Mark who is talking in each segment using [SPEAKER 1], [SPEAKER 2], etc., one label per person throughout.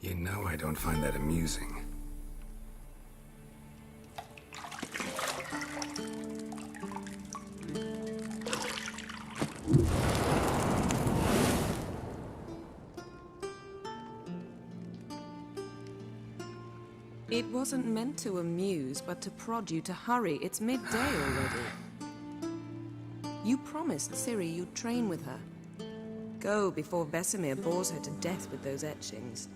[SPEAKER 1] You know I don't find that amusing.
[SPEAKER 2] It wasn't meant to amuse, but to prod you to hurry. It's midday already. You promised Ciri you'd train with her. Go before Vesemir bores her to death with those etchings.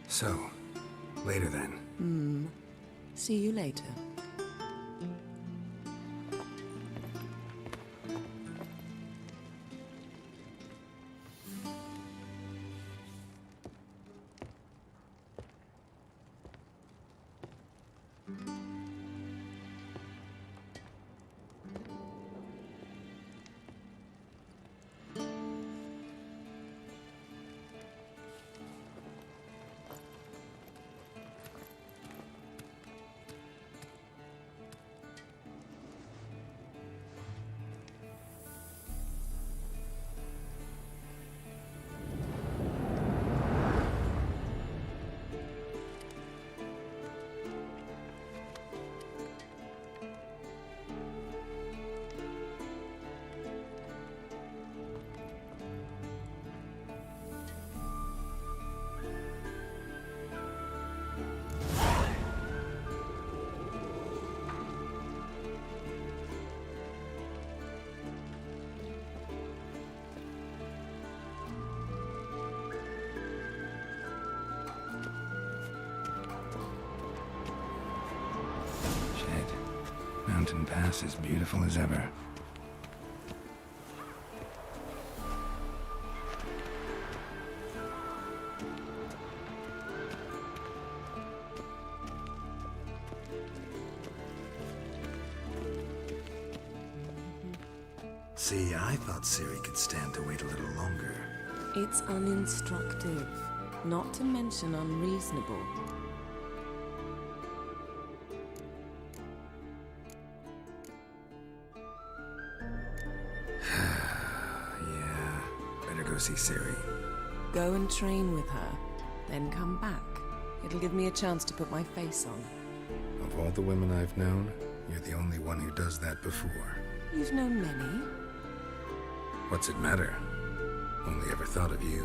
[SPEAKER 1] So, later then.
[SPEAKER 2] See you later.
[SPEAKER 1] Mountain Pass is beautiful as ever.
[SPEAKER 3] See, I thought Ciri could stand to wait a little longer.
[SPEAKER 2] It's uninstructive, not to mention unreasonable.
[SPEAKER 1] Yeah, better go see Ciri.
[SPEAKER 2] Go and train with her, then come back. It'll give me a chance to put my face on.
[SPEAKER 1] Of all the women I've known, you're the only one who does that before.
[SPEAKER 2] You've known many.
[SPEAKER 1] What's it matter? Only ever thought of you.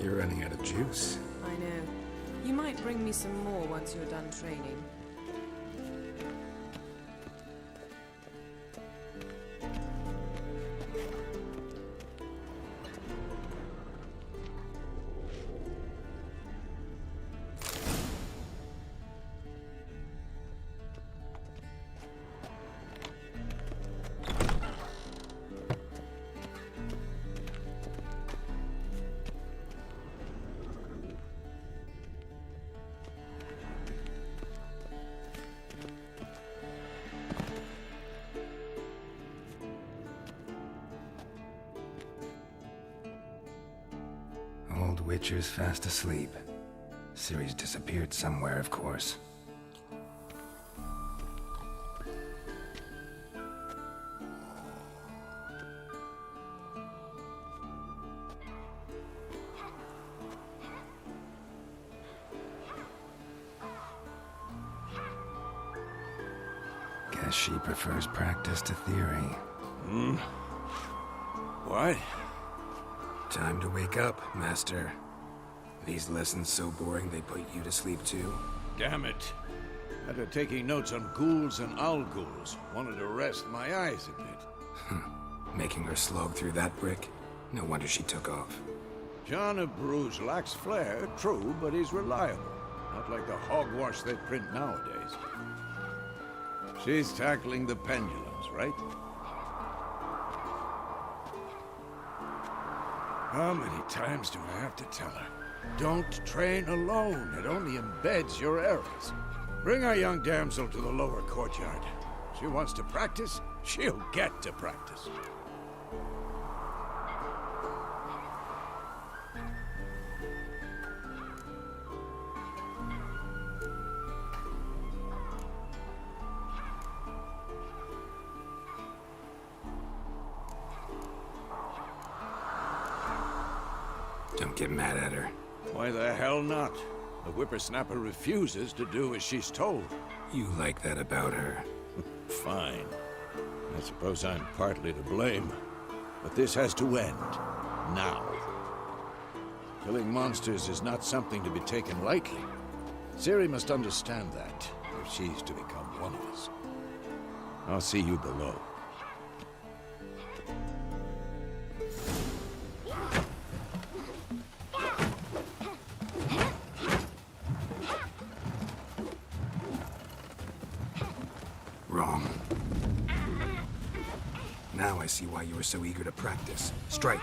[SPEAKER 1] You're running out of juice.
[SPEAKER 2] I know. You might bring me some more once you're done training.
[SPEAKER 1] Old Witcher's fast asleep. Ciri's disappeared somewhere, of course. Guess she prefers practice to theory.
[SPEAKER 4] What?
[SPEAKER 1] Time to wake up, Master. These lessons so boring they put you to sleep too?
[SPEAKER 4] Damn it. After taking notes on ghouls and owl-ghouls, wanted to rest my eyes a bit.
[SPEAKER 1] Making her slog through that brick? No wonder she took off.
[SPEAKER 4] John of Bruges lacks flair, true, but he's reliable. Not like the hogwash they print nowadays. She's tackling the pendulum, comes, right? How many times do I have to tell her? Don't train alone. It only embeds your errors. Bring our young damsel to the lower courtyard. She wants to practice, she'll get to practice.
[SPEAKER 1] Don't get mad at her.
[SPEAKER 4] Why the hell not? The whippersnapper refuses to do as she's told.
[SPEAKER 1] You like that about her.
[SPEAKER 4] Fine. I suppose I'm partly to blame. But this has to end. Now. Killing monsters is not something to be taken lightly. Ciri must understand that, if she's to become one of us. I'll see you below.
[SPEAKER 1] Wrong. Now I see why you were so eager to practice. Strike.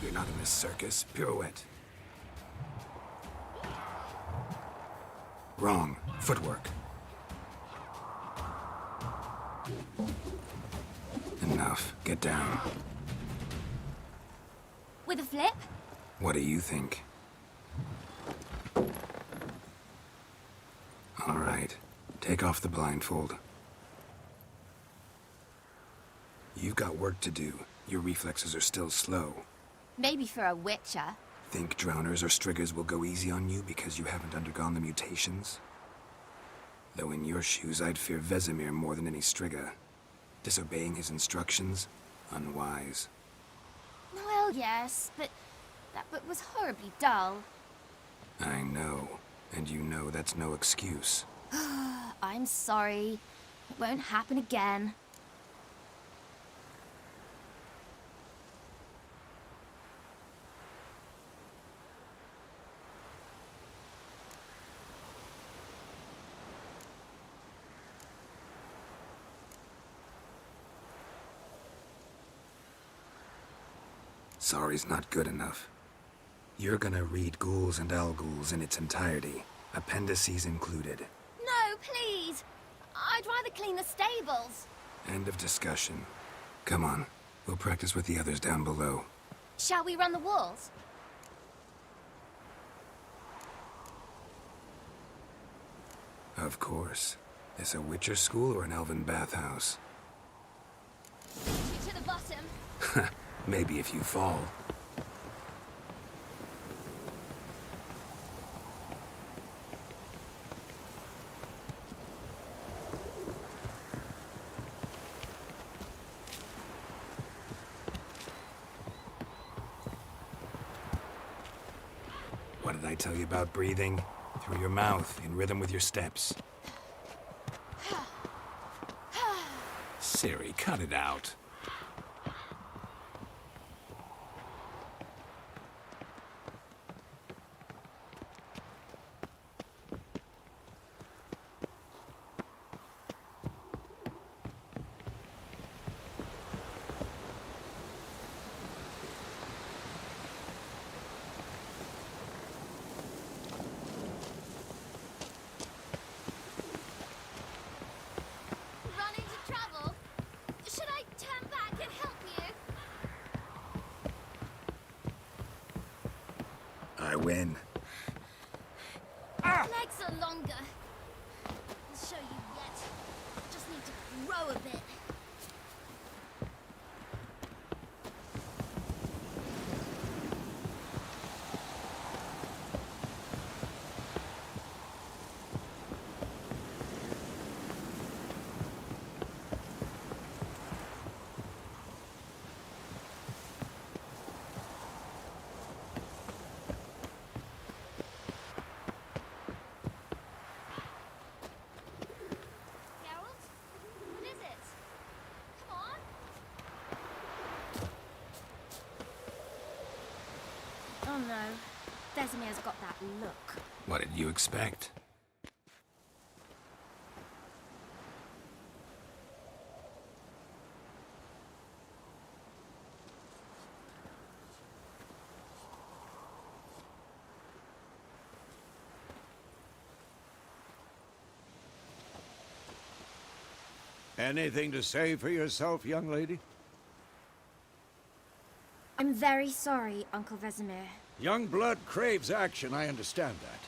[SPEAKER 1] You're not in this circus. Pirouette. Wrong. Footwork. Enough. Get down.
[SPEAKER 5] With a flip?
[SPEAKER 1] What do you think? All right. Take off the blindfold. You've got work to do. Your reflexes are still slow.
[SPEAKER 5] Maybe for a witcher.
[SPEAKER 1] Think drowners or striggers will go easy on you because you haven't undergone the mutations? Though in your shoes, I'd fear Vesemir more than any strigger. Disobeying his instructions? Unwise.
[SPEAKER 5] Well, yes, but that book was horribly dull.
[SPEAKER 1] I know. And you know that's no excuse.
[SPEAKER 5] I'm sorry. It won't happen again.
[SPEAKER 1] Sorry's not good enough. You're gonna read Ghouls and Alghouls in its entirety, appendices included.
[SPEAKER 5] No, please! I'd rather clean the stables.
[SPEAKER 1] End of discussion. Come on, we'll practice with the others down below.
[SPEAKER 5] Shall we run the walls?
[SPEAKER 1] Of course. This a Witcher school or an elven bathhouse?
[SPEAKER 5] To the bottom.
[SPEAKER 1] Maybe if you fall. What did I tell you about breathing? Through your mouth, in rhythm with your steps. Ciri, cut it out.
[SPEAKER 5] Run into trouble? Should I turn back and help you?
[SPEAKER 1] I win.
[SPEAKER 5] Legs are longer. I'll show you yet. Just need to grow a bit. Vesemir's got that look.
[SPEAKER 1] What did you expect?
[SPEAKER 4] Anything to say for yourself, young lady?
[SPEAKER 5] I'm very sorry, Uncle Vesemir.
[SPEAKER 4] Young blood craves action, I understand that.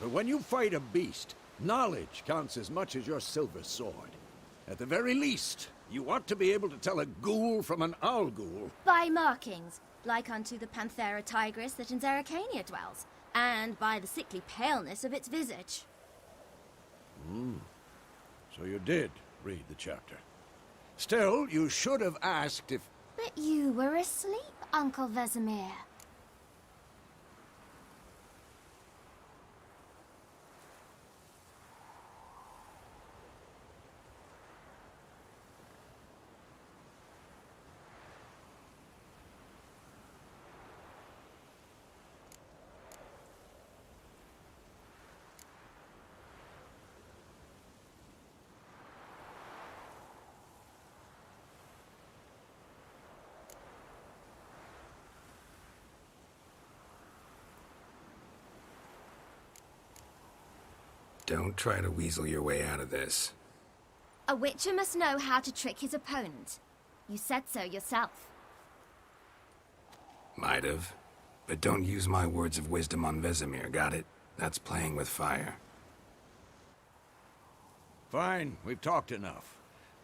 [SPEAKER 4] But when you fight a beast, knowledge counts as much as your silver sword. At the very least, you ought to be able to tell a ghoul from an owl ghoul.
[SPEAKER 5] By markings, like unto the Panthera tigris that in Zerrikania dwells, and by the sickly paleness of its visage.
[SPEAKER 4] So you did read the chapter. Still, you should have asked if...
[SPEAKER 5] But you were asleep, Uncle Vesemir.
[SPEAKER 1] Don't try to weasel your way out of this.
[SPEAKER 5] A witcher must know how to trick his opponent. You said so yourself.
[SPEAKER 1] Might have. But don't use my words of wisdom on Vesemir, got it? That's playing with fire.
[SPEAKER 4] Fine, we've talked enough.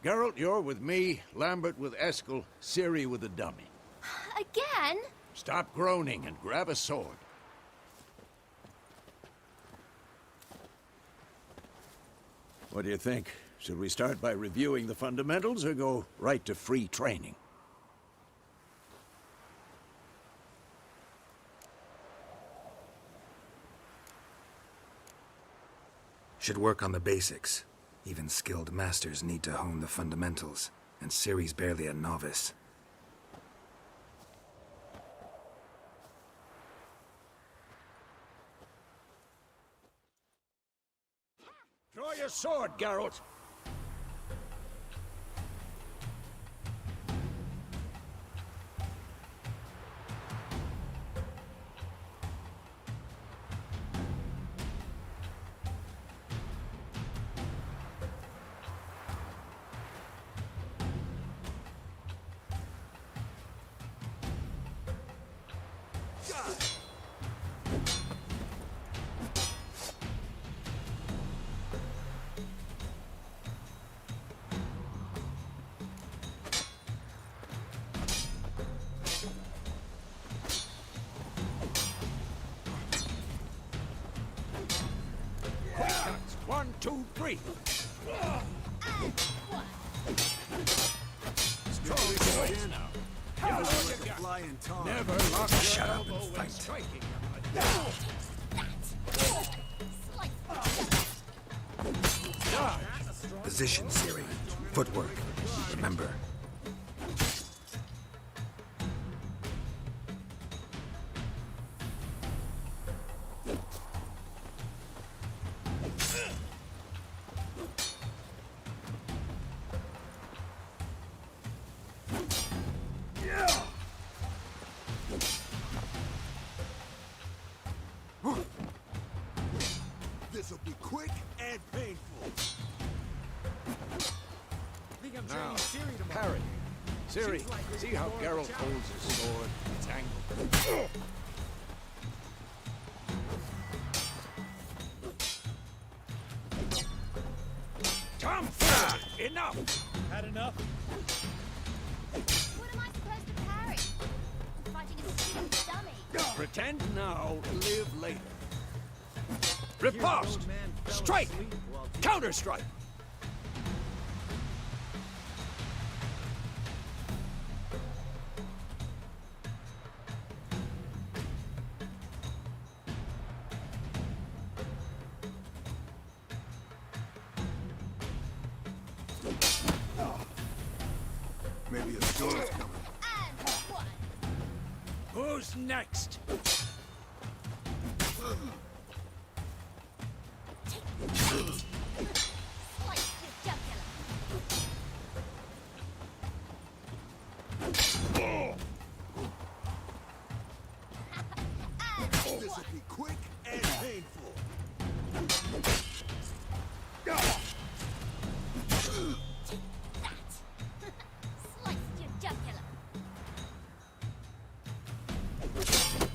[SPEAKER 4] Geralt, you're with me, Lambert with Eskel, Ciri with the dummy.
[SPEAKER 5] Again?
[SPEAKER 4] Stop groaning and grab a sword. What do you think? Should we start by reviewing the fundamentals or go right to free training?
[SPEAKER 1] Should work on the basics. Even skilled masters need to hone the fundamentals, and Ciri's barely a novice.
[SPEAKER 4] Draw your sword, Geralt! One, two, three. Never lock your
[SPEAKER 1] Shut up and
[SPEAKER 4] elbow when
[SPEAKER 1] fight.
[SPEAKER 4] striking.
[SPEAKER 1] Position, Ciri. Footwork. Remember.
[SPEAKER 6] This'll be quick and painful.
[SPEAKER 4] Now, parry. Ciri, see how Geralt holds his sword? It's angled. Tom Ford! Enough!
[SPEAKER 6] Had enough?
[SPEAKER 5] What am I supposed to parry? I'm fighting a stupid dummy.
[SPEAKER 4] Pretend now, live later. Riposte! Strike! Counter-strike!
[SPEAKER 6] Maybe a sword's coming.
[SPEAKER 5] And one.
[SPEAKER 4] Who's next?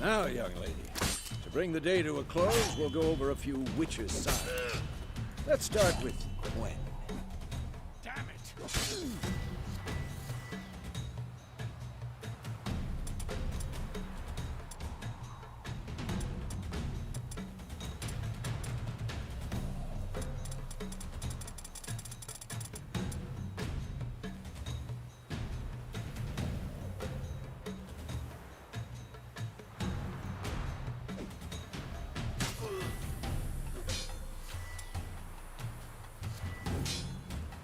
[SPEAKER 4] Now, young lady, to bring the day to a close, we'll go over a few witches' signs. Let's start with Gwen.
[SPEAKER 6] Damn it!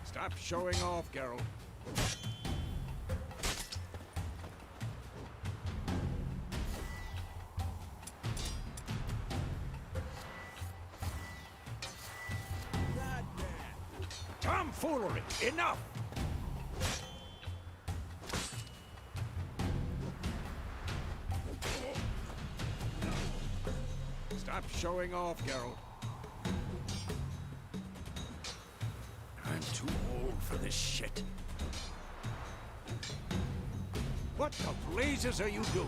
[SPEAKER 4] Stop showing off, Geralt. Tomfoolery! Enough! Stop showing off, Geralt. I'm too old for this shit. What the blazes are you doing?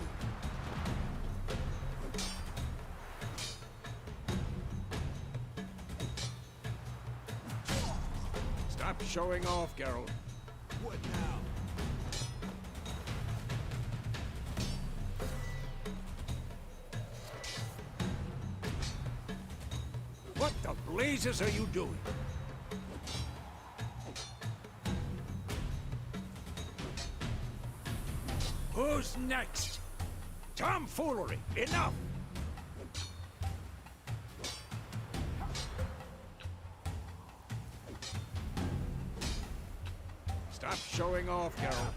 [SPEAKER 4] Stop showing off, Geralt.
[SPEAKER 6] What now?
[SPEAKER 4] What the blazes are you doing? Who's next? Tomfoolery! Enough! Stop showing off, Geralt.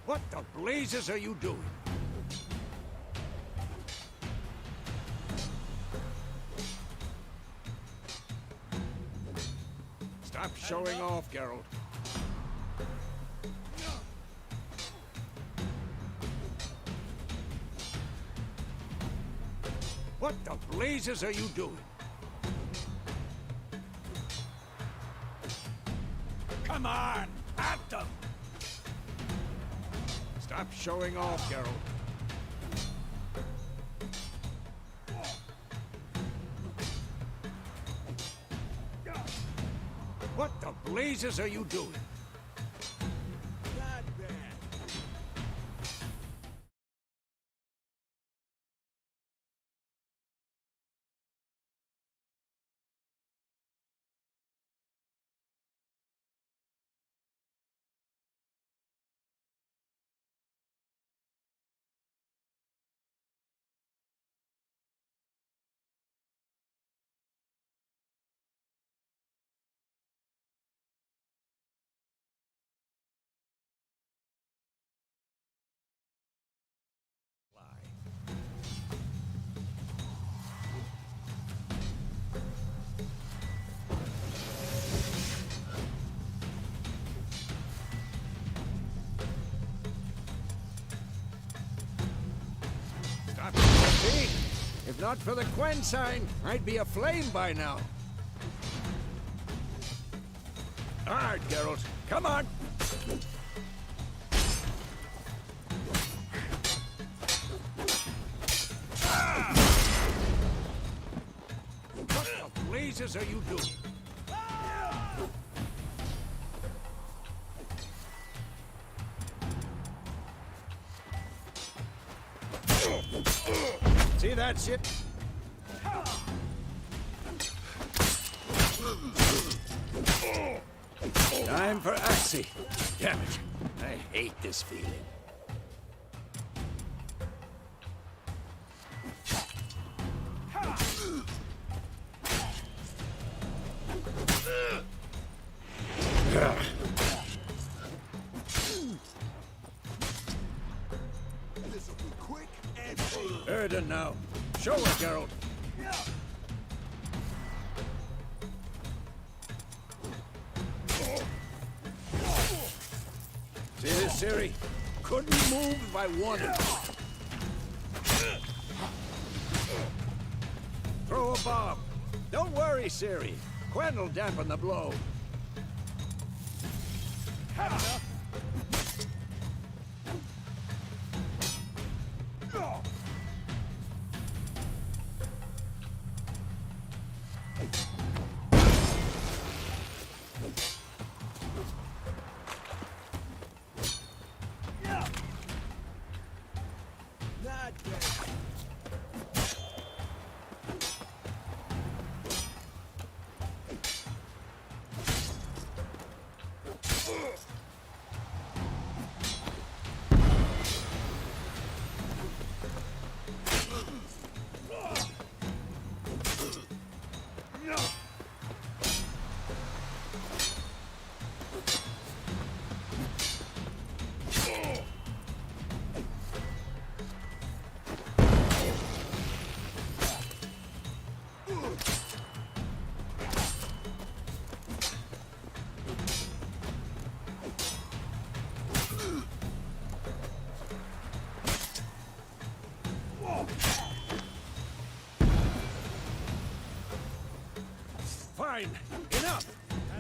[SPEAKER 4] What the blazes are you doing? Stop showing off, Geralt. What the blazes are you doing? Come on, at them! Stop showing off, Geralt. What the blazes are you doing?
[SPEAKER 6] Not bad.
[SPEAKER 4] Stop it, see? If not for the Quen sign, I'd be aflame by now. All right, Geralt, come on. What the blazes are you doing? See that shit? Time for Axie. Damn it. I hate this feeling.
[SPEAKER 6] This'll be quick and painful.
[SPEAKER 4] Erden now. Show her, Geralt. See this, Ciri? Couldn't move if I wanted to. Throw a bomb. Don't worry, Ciri. Quen will dampen the blow.
[SPEAKER 6] Had enough? Not bad.
[SPEAKER 4] Fine. Enough.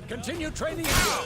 [SPEAKER 4] Continue training now.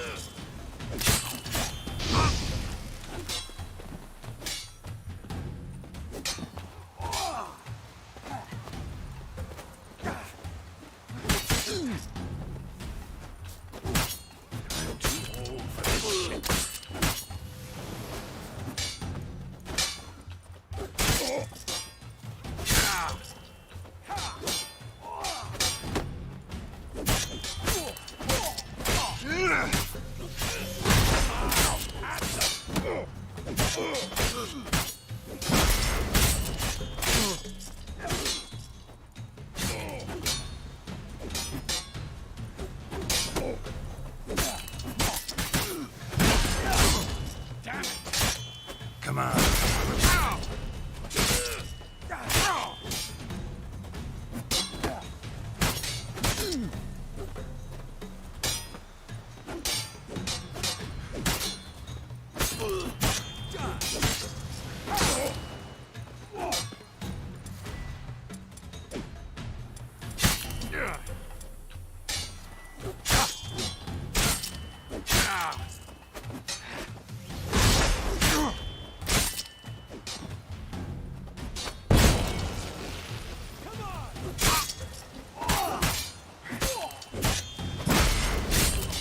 [SPEAKER 3] Come on.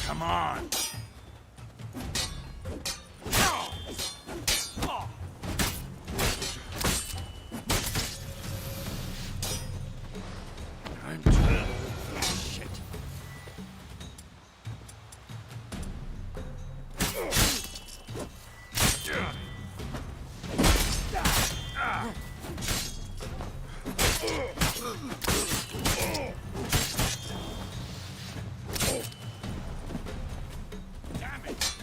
[SPEAKER 3] Come on.
[SPEAKER 4] I'm too old for this shit.
[SPEAKER 6] Damn it!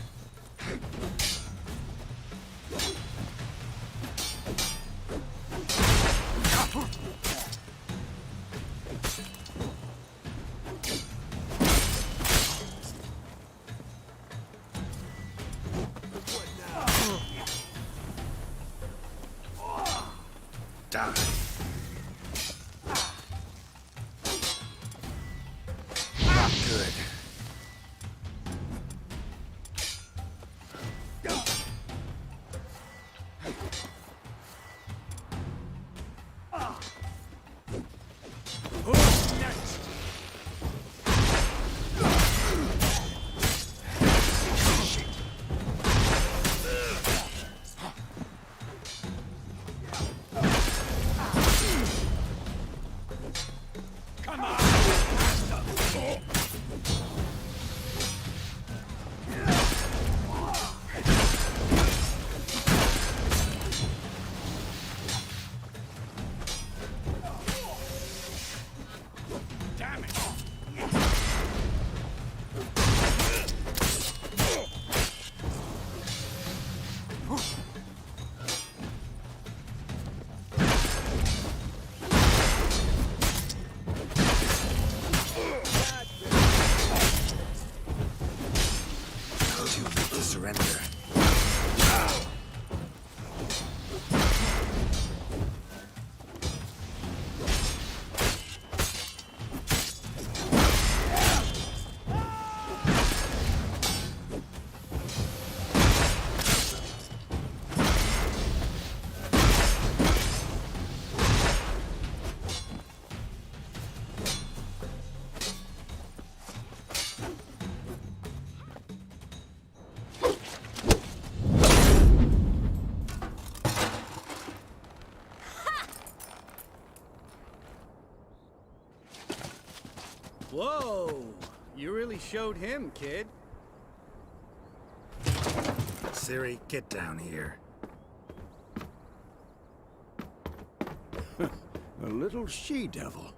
[SPEAKER 3] Die. Not good.
[SPEAKER 6] Who's next?
[SPEAKER 7] Whoa! You really showed him, kid.
[SPEAKER 1] Ciri, get down here.
[SPEAKER 4] A little she-devil.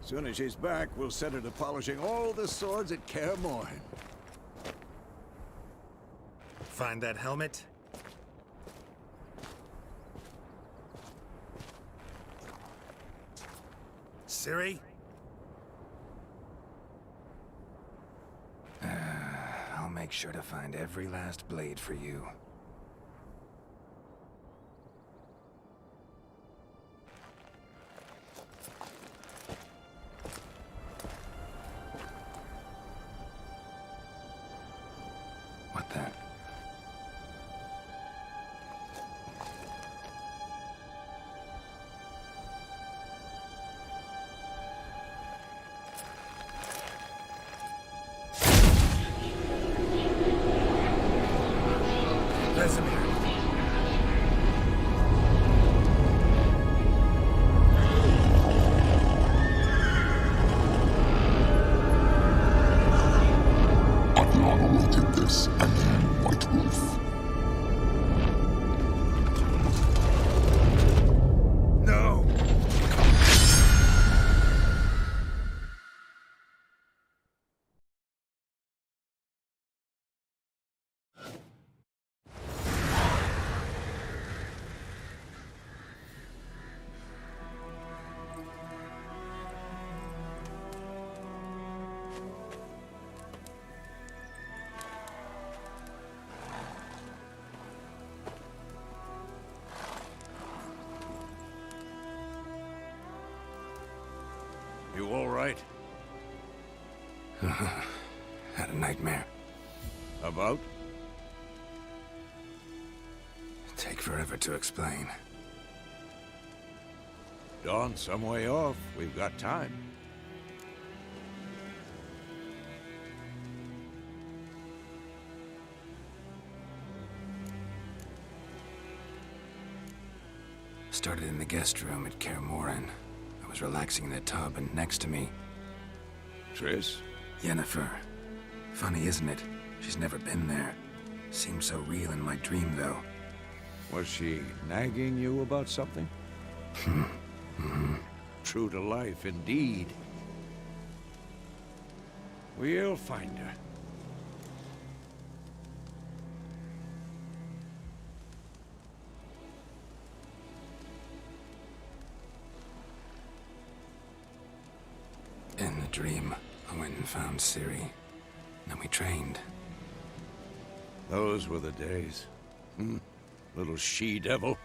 [SPEAKER 4] Soon as she's back, we'll set her to polishing all the swords at Kaer Morhen.
[SPEAKER 1] Find that helmet? Ciri? I'll make sure to find every last blade for you. What the? Vesemir.
[SPEAKER 8] Adriana did this, and then White Wolf.
[SPEAKER 1] No!
[SPEAKER 4] You all right?
[SPEAKER 1] Had a nightmare.
[SPEAKER 4] About?
[SPEAKER 1] Take forever to explain.
[SPEAKER 4] Dawn's some way off. We've got time.
[SPEAKER 1] Started in the guest room at Kaer Morhen. I was relaxing in the tub, and next to me,
[SPEAKER 4] Triss?
[SPEAKER 1] Yennefer. Funny, isn't it? She's never been there. Seemed so real in my dream, though.
[SPEAKER 4] Was she nagging you about something? True to life, indeed. We'll find her.
[SPEAKER 1] In the dream, I went and found Ciri. Then we trained.
[SPEAKER 4] Those were the days. Little she-devil.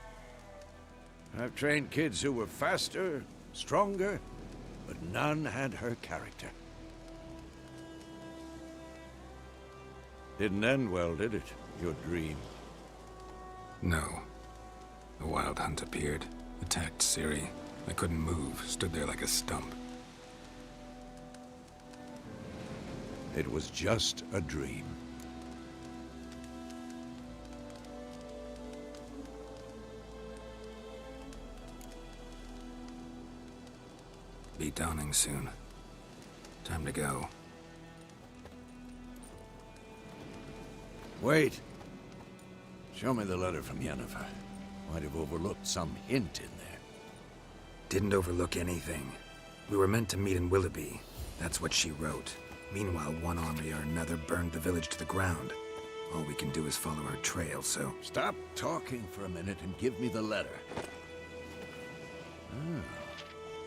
[SPEAKER 4] I've trained kids who were faster, stronger, but none had her character. Didn't end well, did it? Your dream.
[SPEAKER 1] No. The Wild Hunt appeared, attacked Ciri. I couldn't move, stood there like a stump.
[SPEAKER 4] It was just a dream.
[SPEAKER 1] Be dawning soon. Time to go.
[SPEAKER 4] Wait. Show me the letter from Yennefer. Might have overlooked some hint in there.
[SPEAKER 1] Didn't overlook anything. We were meant to meet in Willoughby. That's what she wrote. Meanwhile, one army or another burned the village to the ground. All we can do is follow her trail, so...
[SPEAKER 4] Stop talking for a minute and give me the letter.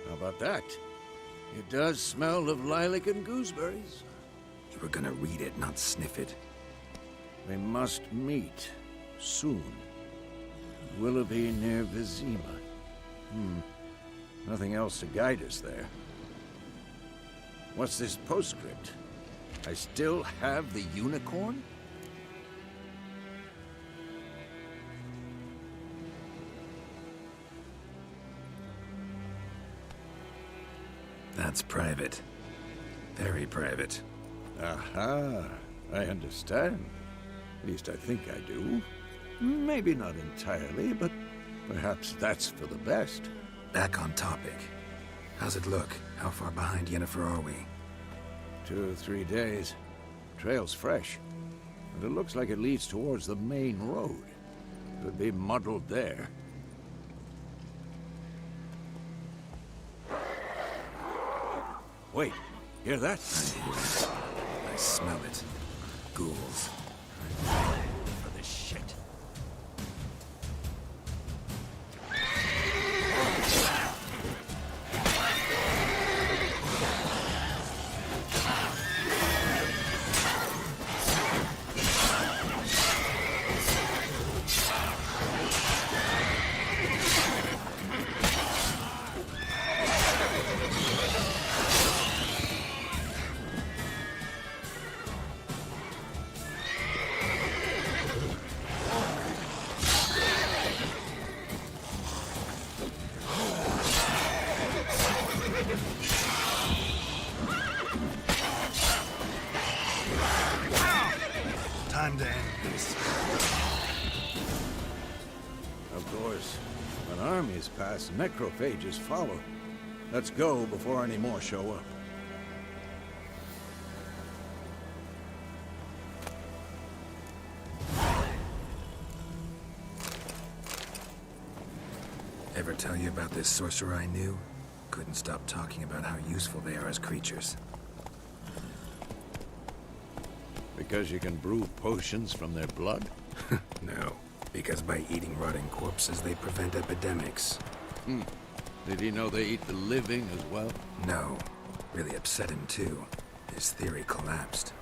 [SPEAKER 4] How about that? It does smell of lilac and gooseberries.
[SPEAKER 1] You were gonna read it, not sniff it.
[SPEAKER 4] We must meet soon. Willoughby near Vizima. Nothing else to guide us there. What's this postscript? I still have the unicorn?
[SPEAKER 1] That's private. Very private.
[SPEAKER 4] Aha, I understand. At least I think I do. Maybe not entirely, but perhaps that's for the best.
[SPEAKER 1] Back on topic. How's it look? How far behind Yennefer are we?
[SPEAKER 4] 2 or 3 days. Trail's fresh, and it looks like it leads towards the main road. Could be muddled there. Wait, hear that?
[SPEAKER 1] I smell it. Ghouls.
[SPEAKER 4] For this shit.
[SPEAKER 3] Time to end this.
[SPEAKER 4] Of course, when armies pass, necrophages follow. Let's go before any more show up.
[SPEAKER 1] Ever tell you about this sorcerer I knew? Couldn't stop talking about how useful they are as creatures.
[SPEAKER 4] Because you can brew potions from their blood?
[SPEAKER 1] No, because by eating rotting corpses, they prevent epidemics.
[SPEAKER 4] Did he know they eat the living as well?
[SPEAKER 1] No, really upset him too. His theory collapsed.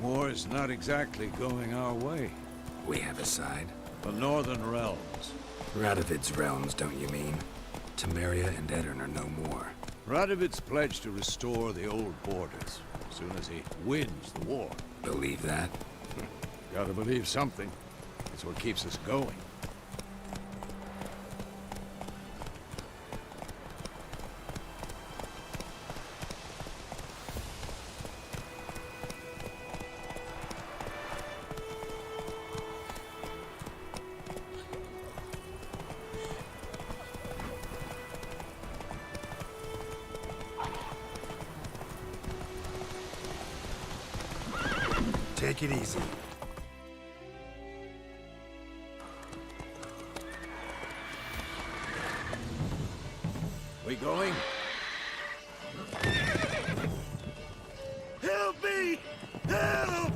[SPEAKER 4] War's not exactly going our way.
[SPEAKER 1] We have a side.
[SPEAKER 4] The Northern Realms.
[SPEAKER 1] Radovid's realms, don't you mean? Temeria and Edirn are no more.
[SPEAKER 4] Radovid's pledged to restore the old borders as soon as he wins the war.
[SPEAKER 1] Believe that?
[SPEAKER 4] Gotta believe something. It's what keeps us going.
[SPEAKER 3] Take it easy.
[SPEAKER 4] We going?
[SPEAKER 6] Help me! Help!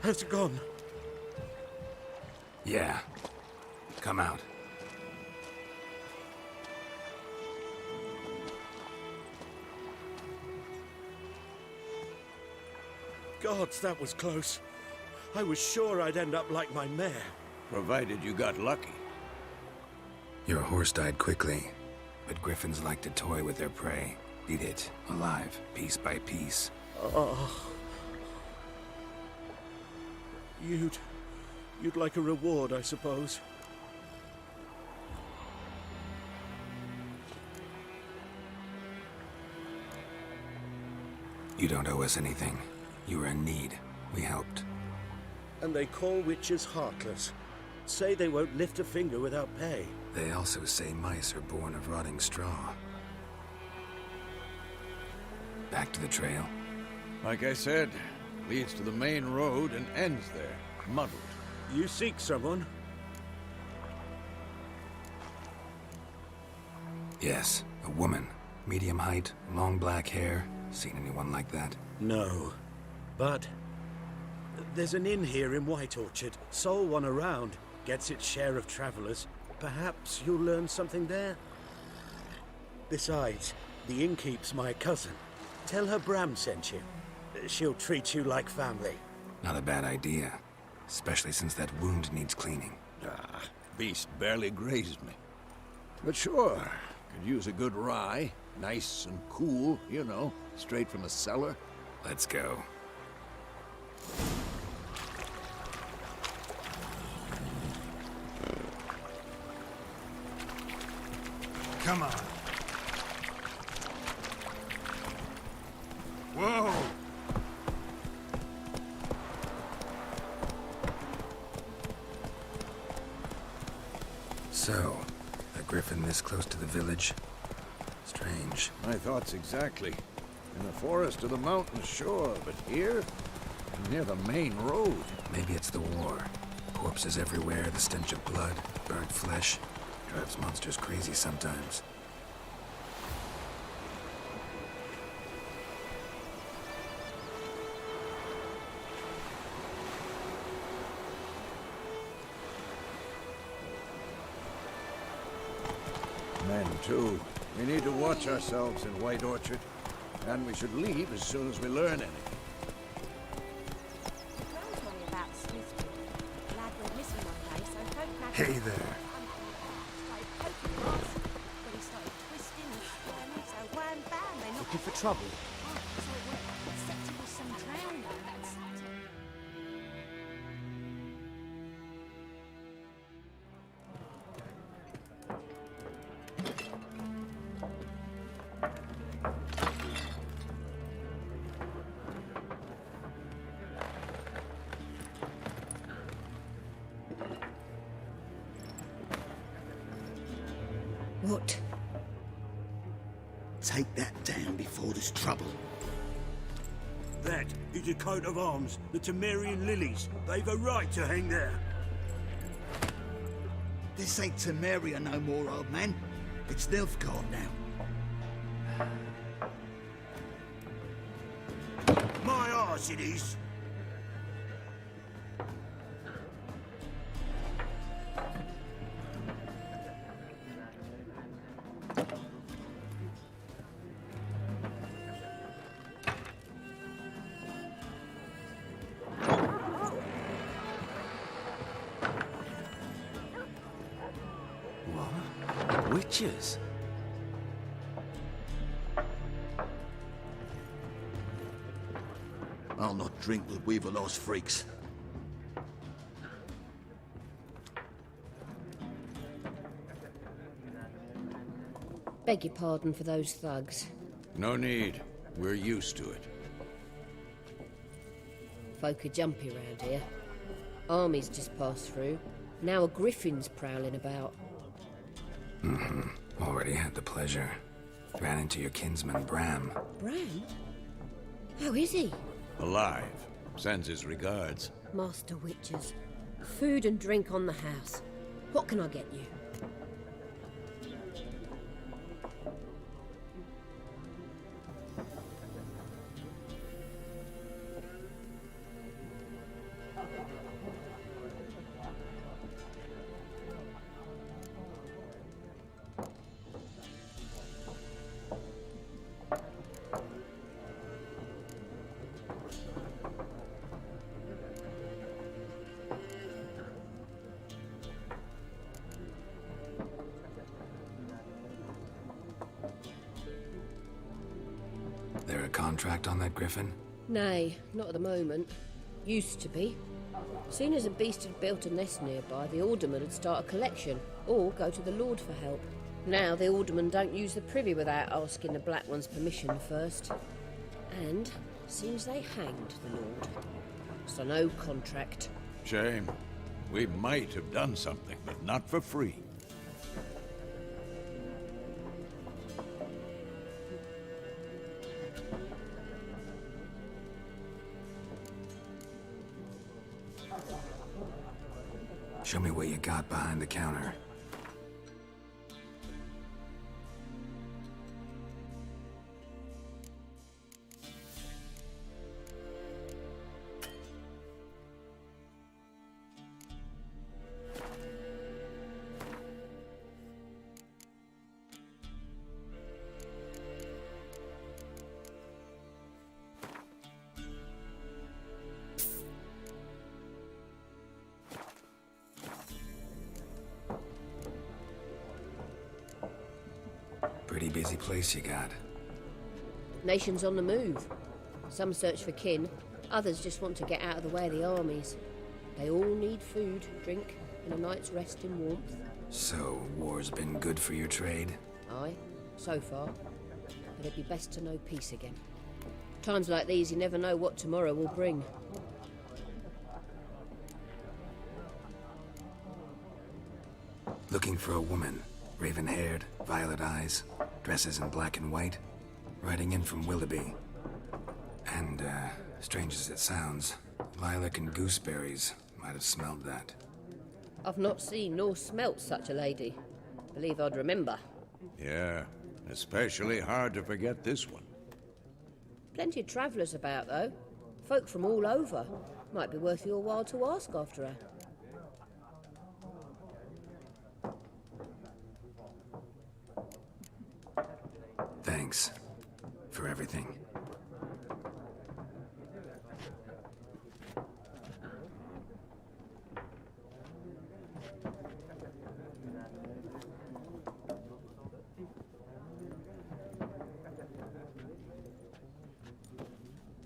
[SPEAKER 6] Has it gone?
[SPEAKER 1] Yeah. Come out.
[SPEAKER 6] Gods, that was close. I was sure I'd end up like my mare.
[SPEAKER 4] Provided you got lucky.
[SPEAKER 1] Your horse died quickly, but griffins like to toy with their prey. Eat it, alive, piece by piece.
[SPEAKER 6] Oh. You'd like a reward, I suppose.
[SPEAKER 1] You don't owe us anything. You were in need. We helped.
[SPEAKER 6] And they call witches heartless. Say they won't lift a finger without pay.
[SPEAKER 1] They also say mice are born of rotting straw. Back to the trail.
[SPEAKER 4] Like I said, Leads to the main road and ends there, muddled.
[SPEAKER 6] You seek someone?
[SPEAKER 1] Yes, a woman. Medium height, long black hair. Seen anyone like that?
[SPEAKER 6] No. But there's an inn here in White Orchard. Sole one around. Gets its share of travelers. Perhaps you'll learn something there? Besides, the innkeep's my cousin. Tell her Bram sent you. She'll treat you like family.
[SPEAKER 1] Not a bad idea. Especially since that wound needs cleaning.
[SPEAKER 4] Beast barely grazed me. But sure, could use a good rye. Nice and cool, you know, straight from the cellar.
[SPEAKER 1] Let's go.
[SPEAKER 3] Come on. Whoa!
[SPEAKER 1] So, a griffin this close to the village? Strange.
[SPEAKER 4] My thoughts exactly. In the forest or the mountains, sure, but here? Near the main road.
[SPEAKER 1] Maybe it's the war. Corpses everywhere, the stench of blood, burnt flesh. Drives monsters crazy sometimes.
[SPEAKER 4] Men, too. We need to watch ourselves in White Orchard. And we should leave as soon as we learn anything.
[SPEAKER 3] Hey there.
[SPEAKER 9] Looking for trouble?
[SPEAKER 2] What?
[SPEAKER 9] Take that down before there's trouble.
[SPEAKER 6] That is a coat of arms, the Temerian lilies. They've a right to hang there.
[SPEAKER 9] This ain't Temeria no more, old man. It's Nilfgaard now.
[SPEAKER 6] My arse it is.
[SPEAKER 1] Witches?
[SPEAKER 9] I'll not drink with Weaverlaw's freaks.
[SPEAKER 10] Beg your pardon for those thugs.
[SPEAKER 4] No need. We're used to it.
[SPEAKER 10] Folk are jumpy round here. Armies just passed through. Now a griffin's prowling about.
[SPEAKER 1] Already had the pleasure. Ran into your kinsman, Bram.
[SPEAKER 10] Bram? How is he?
[SPEAKER 4] Alive. Sends his regards.
[SPEAKER 10] Master Witches. Food and drink on the house. What can I get you?
[SPEAKER 1] There a contract on that griffin?
[SPEAKER 10] Nay, not at the moment. Used to be. Soon as a beast had built a nest nearby, the alderman would start a collection, or go to the Lord for help. Now the aldermen don't use the privy without asking the Black One's permission first. And seems they hanged the Lord. So no contract.
[SPEAKER 4] Shame. We might have done something, but not for free.
[SPEAKER 1] Show me what you got behind the counter. Pretty busy place you got.
[SPEAKER 10] Nations on the move. Some search for kin, others just want to get out of the way of the armies. They all need food, drink, and a night's rest in warmth.
[SPEAKER 1] So, war's been good for your trade?
[SPEAKER 10] Aye, so far. But it'd be best to know peace again. Times like these, you never know what tomorrow will bring.
[SPEAKER 1] Looking for a woman. Raven-haired, violet eyes, dresses in black and white. Riding in from Willoughby. And, strange as it sounds, lilac and gooseberries might have smelled that.
[SPEAKER 10] I've not seen nor smelt such a lady. Believe I'd remember.
[SPEAKER 4] Yeah, especially hard to forget this one.
[SPEAKER 10] Plenty of travellers about, though. Folk from all over. Might be worth your while to ask after her.
[SPEAKER 1] Thanks for everything.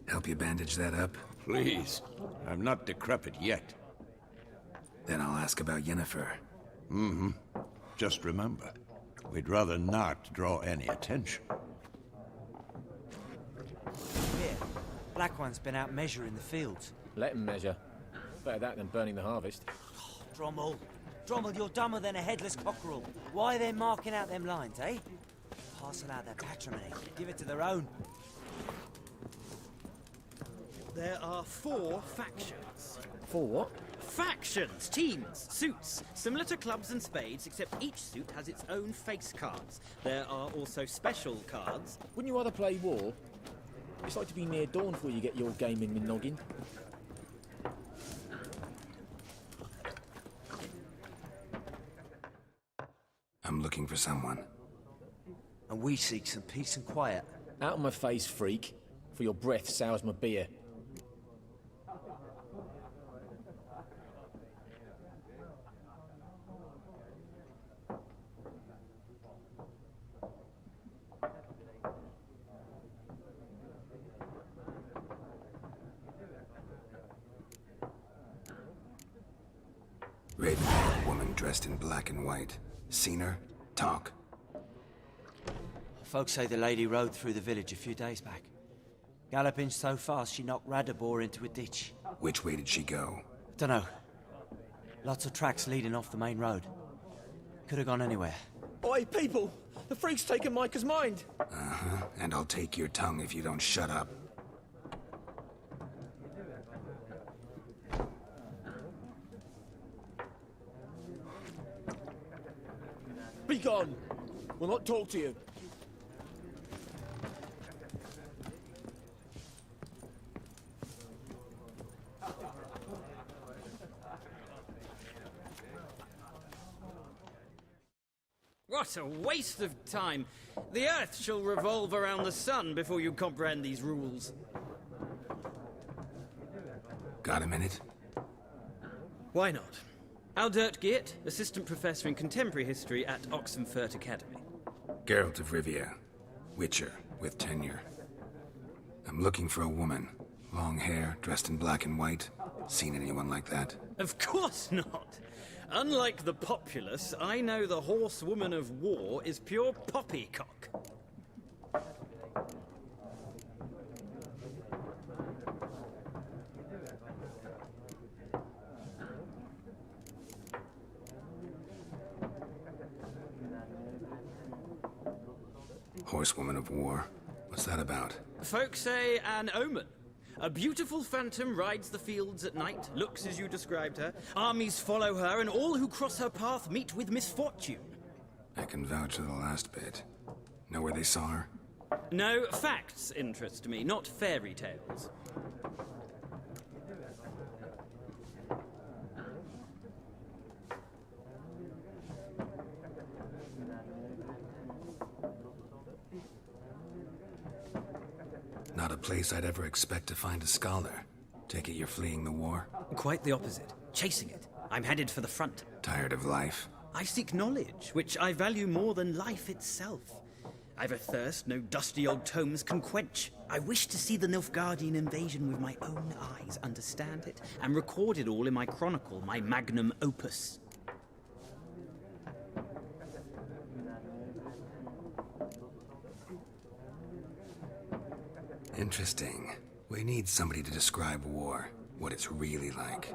[SPEAKER 1] Help you bandage that up?
[SPEAKER 4] Please. I'm not decrepit yet.
[SPEAKER 1] Then I'll ask about Yennefer.
[SPEAKER 4] Mm-hmm. Just remember, we'd rather not draw any attention.
[SPEAKER 11] Here, Black One's been out measuring the fields.
[SPEAKER 12] Let him measure. Better that than burning the harvest.
[SPEAKER 11] Oh, Drommel, you're dumber than a headless cockerel. Why are they marking out them lines, eh? Parcel out their patrimony. Give it to their own.
[SPEAKER 7] There are 4 factions.
[SPEAKER 12] 4 what?
[SPEAKER 7] Factions, teams, suits. Similar to clubs and spades, except each suit has its own face cards. There are also special cards.
[SPEAKER 12] Wouldn't you rather play war? It's like to be near dawn before you get your game in the noggin.
[SPEAKER 1] I'm looking for someone.
[SPEAKER 11] And we seek some peace and quiet.
[SPEAKER 12] Out of my face, freak. For your breath sours my beer.
[SPEAKER 1] Raven-haired woman dressed in black and white. Seen her? Talk.
[SPEAKER 11] Folks say the lady rode through the village a few days back. Galloping so fast she knocked Radabor into a ditch.
[SPEAKER 1] Which way did she go?
[SPEAKER 11] Dunno. Lots of tracks leading off the main road. Could have gone anywhere.
[SPEAKER 12] Oi, people! The freak's taken Micah's mind!
[SPEAKER 1] Uh-huh. And I'll take your tongue if you don't shut up.
[SPEAKER 12] Be gone! We'll not talk to you.
[SPEAKER 7] What a waste of time. The Earth shall revolve around the sun before you comprehend these rules.
[SPEAKER 1] Got a minute?
[SPEAKER 7] Why not? Aldert Geert, Assistant Professor in Contemporary History at Oxenfurt Academy.
[SPEAKER 1] Geralt of Rivia. Witcher, with tenure. I'm looking for a woman. Long hair, dressed in black and white. Seen anyone like that?
[SPEAKER 7] Of course not. Unlike the populace, I know the horsewoman of war is pure poppycock.
[SPEAKER 1] Horsewoman of war? What's that about?
[SPEAKER 7] Folks say an omen. A beautiful phantom rides the fields at night, looks as you described her. Armies follow her, and all who cross her path meet with misfortune.
[SPEAKER 1] I can vouch for the last bit. Know where they saw her?
[SPEAKER 7] No, facts interest me, not fairy tales.
[SPEAKER 1] Not a place I'd ever expect to find a scholar. Take it you're fleeing the war?
[SPEAKER 7] Quite the opposite. Chasing it. I'm headed for the front.
[SPEAKER 1] Tired of life?
[SPEAKER 7] I seek knowledge, which I value more than life itself. I've a thirst no dusty old tomes can quench. I wish to see the Nilfgaardian invasion with my own eyes, understand it, and record it all in my chronicle, my magnum opus.
[SPEAKER 1] Interesting. We need somebody to describe war, what it's really like.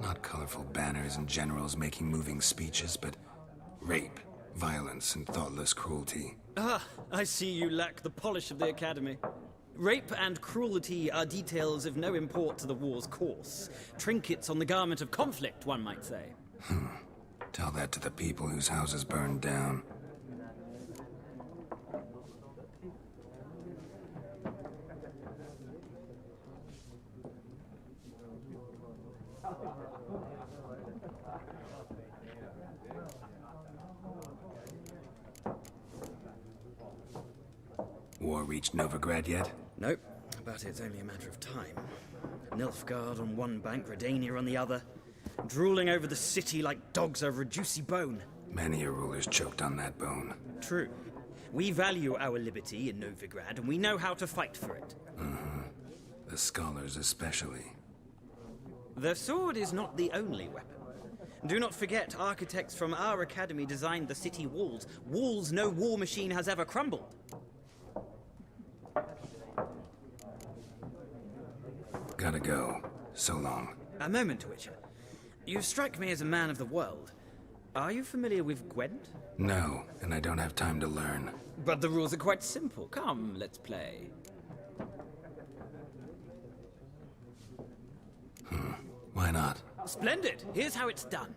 [SPEAKER 1] Not colorful banners and generals making moving speeches, but rape, violence, and thoughtless cruelty.
[SPEAKER 7] Ah, I see you lack the polish of the Academy. Rape and cruelty are details of no import to the war's course. Trinkets on the garment of conflict, one might say.
[SPEAKER 1] Tell that to the people whose houses burned down. War reached Novigrad yet?
[SPEAKER 7] Nope, but it's only a matter of time. Nilfgaard on one bank, Redania on the other, drooling over the city like dogs over a juicy bone.
[SPEAKER 1] Many a ruler's choked on that bone.
[SPEAKER 7] True. We value our liberty in Novigrad, and we know how to fight for it.
[SPEAKER 1] The scholars especially.
[SPEAKER 7] The sword is not the only weapon. Do not forget, architects from our academy designed the city walls. Walls no war machine has ever crumbled.
[SPEAKER 1] Gotta go. So long.
[SPEAKER 7] A moment, Witcher. You strike me as a man of the world. Are you familiar with Gwent?
[SPEAKER 1] No, and I don't have time to learn.
[SPEAKER 7] But the rules are quite simple. Come, let's play.
[SPEAKER 1] Why not?
[SPEAKER 7] Splendid! Here's how it's done.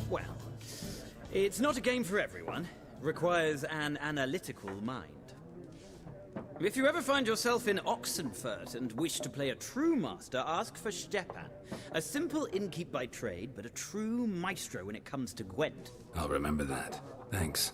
[SPEAKER 7] Well, it's not a game for everyone. Requires an analytical mind. If you ever find yourself in Oxenfurt and wish to play a true master, ask for Stepan. A simple innkeep by trade, but a true maestro when it comes to Gwent.
[SPEAKER 1] I'll remember that. Thanks.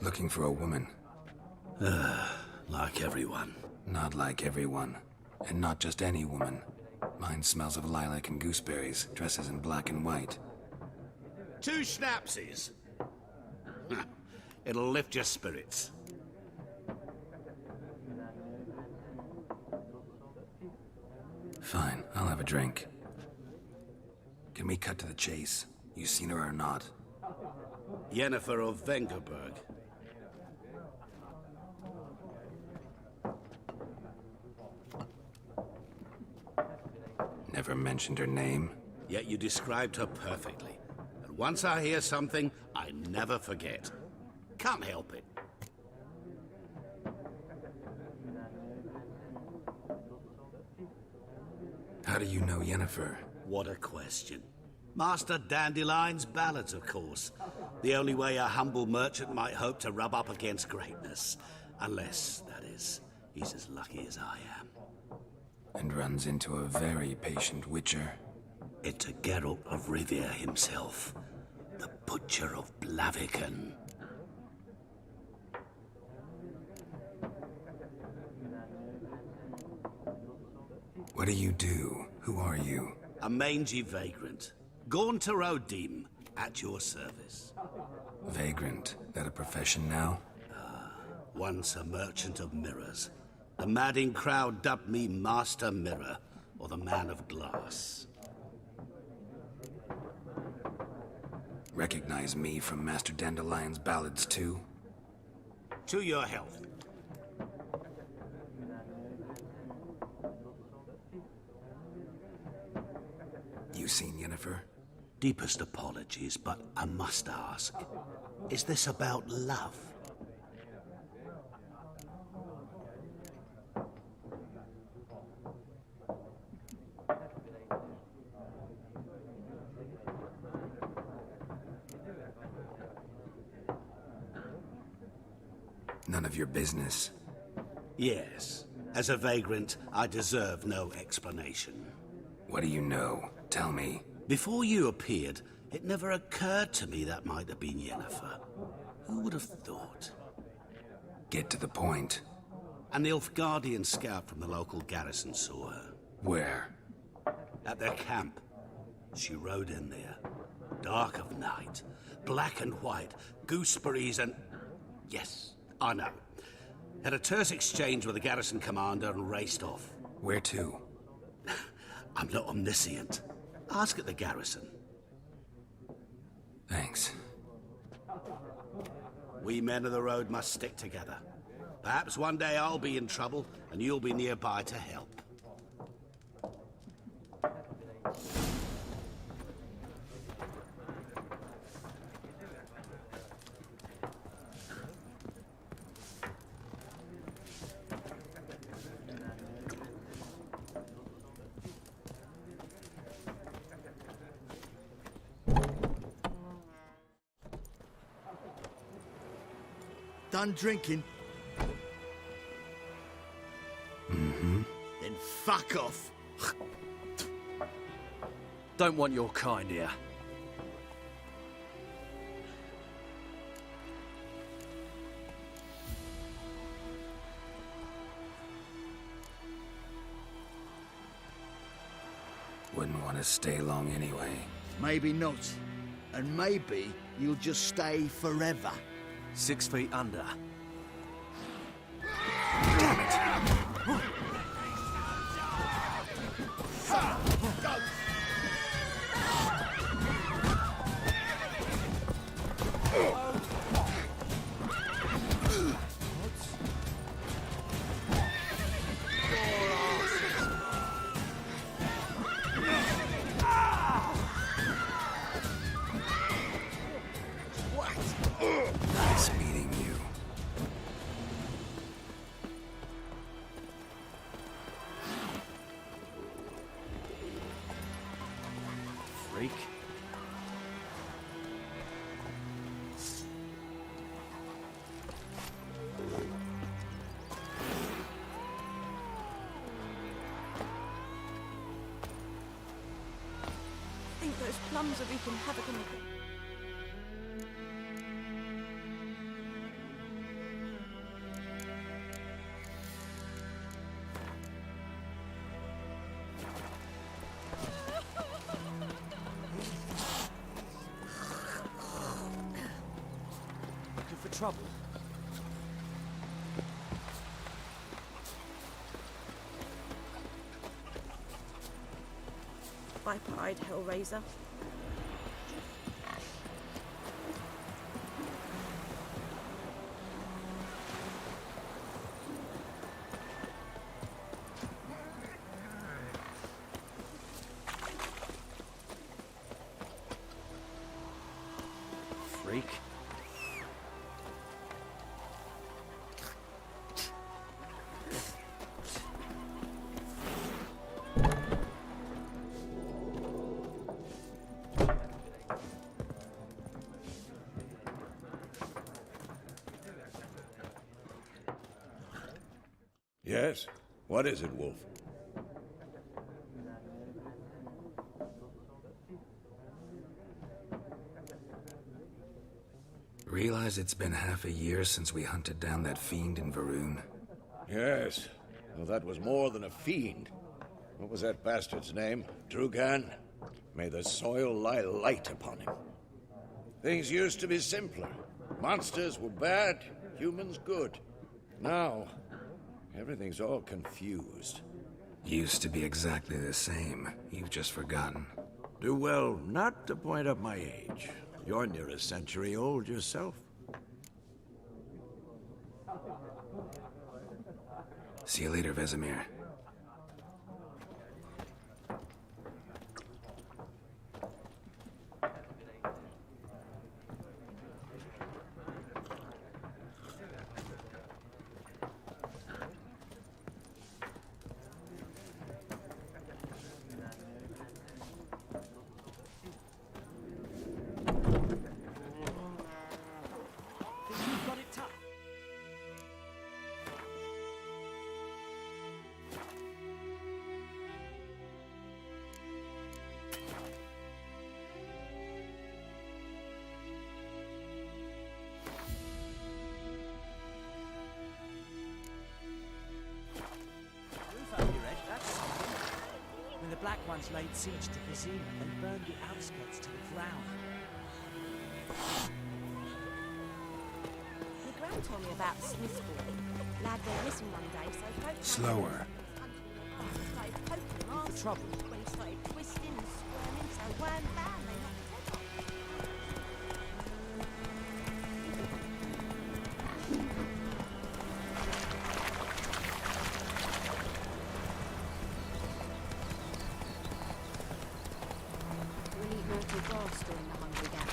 [SPEAKER 1] Looking for a woman.
[SPEAKER 6] Like everyone.
[SPEAKER 1] Not like everyone. And not just any woman. Mine smells of lilac and gooseberries, dresses in black and white.
[SPEAKER 13] 2 schnapsies. It'll lift your spirits.
[SPEAKER 1] Fine, I'll have a drink. Can we cut to the chase? You seen her or not?
[SPEAKER 13] Yennefer of Vengerberg.
[SPEAKER 1] Never mentioned her name.
[SPEAKER 13] Yet you described her perfectly. And once I hear something, I never forget. Can't help it.
[SPEAKER 1] How do you know Yennefer?
[SPEAKER 13] What a question. Master Dandelion's ballads, of course. The only way a humble merchant might hope to rub up against greatness. Unless, that is, he's as lucky as I am.
[SPEAKER 1] And runs into a very patient witcher.
[SPEAKER 13] It's a Geralt of Rivia himself. The Butcher of Blaviken.
[SPEAKER 1] What do you do? Who are you?
[SPEAKER 13] A mangy vagrant. Gaunter O'Dim, at your service.
[SPEAKER 1] Vagrant. That a profession now?
[SPEAKER 13] Once a merchant of mirrors. The madding crowd dubbed me Master Mirror, or the Man of Glass.
[SPEAKER 1] Recognize me from Master Dandelion's ballads too?
[SPEAKER 13] To your health.
[SPEAKER 1] You seen Yennefer?
[SPEAKER 13] Deepest apologies, but I must ask. Is this about love?
[SPEAKER 1] None of your business.
[SPEAKER 13] Yes. As a vagrant, I deserve no explanation.
[SPEAKER 1] What do you know? Tell me.
[SPEAKER 13] Before you appeared, it never occurred to me that might have been Yennefer. Who would have thought?
[SPEAKER 1] Get to the point.
[SPEAKER 13] An Nilfgaardian scout from the local garrison saw her.
[SPEAKER 1] Where?
[SPEAKER 13] At their camp. She rode in there. Dark of night. Black and white. Gooseberries and... Yes, I know. Had a terse exchange with the garrison commander and raced off.
[SPEAKER 1] Where to?
[SPEAKER 13] I'm not omniscient. Ask at the garrison.
[SPEAKER 1] Thanks.
[SPEAKER 13] We men of the road must stick together. Perhaps one day I'll be in trouble and you'll be nearby to help.
[SPEAKER 9] Done drinking?
[SPEAKER 1] Mm-hmm.
[SPEAKER 9] Then fuck off.
[SPEAKER 14] Don't want your kind here.
[SPEAKER 1] Wouldn't want to stay long anyway.
[SPEAKER 9] Maybe not. And maybe you'll just stay forever.
[SPEAKER 14] 6 feet under.
[SPEAKER 1] Damn it!
[SPEAKER 15] Mum's are wreaking havoc on the...
[SPEAKER 11] Looking for trouble?
[SPEAKER 15] Viper-eyed Hellraiser.
[SPEAKER 11] Freak.
[SPEAKER 4] Yes? What is it, Wolf?
[SPEAKER 1] Realize it's been half a year since we hunted down that fiend in Varun?
[SPEAKER 4] Yes. Well, that was more than a fiend. What was that bastard's name? Drugan? May the soil lie light upon him. Things used to be simpler. Monsters were bad, humans good. Now, everything's all confused.
[SPEAKER 1] Used to be exactly the same. You've just forgotten.
[SPEAKER 4] Do well not to point up my age. You're near a century old yourself.
[SPEAKER 1] See you later, Vesemir.
[SPEAKER 11] You've got it tough. Roof over your head, that's something. When the Black Ones laid siege to Vizima, they burned the outskirts to the ground.
[SPEAKER 15] My gran told me about Smith's boy. Lad went missing one day, so folks...
[SPEAKER 1] Slower.
[SPEAKER 15] Started poking him
[SPEAKER 11] For trouble?
[SPEAKER 15] when he started twisting and squirming, so wham bam, they knocked his head off.
[SPEAKER 5] We'll eat mortal grass during the Hungry Gap.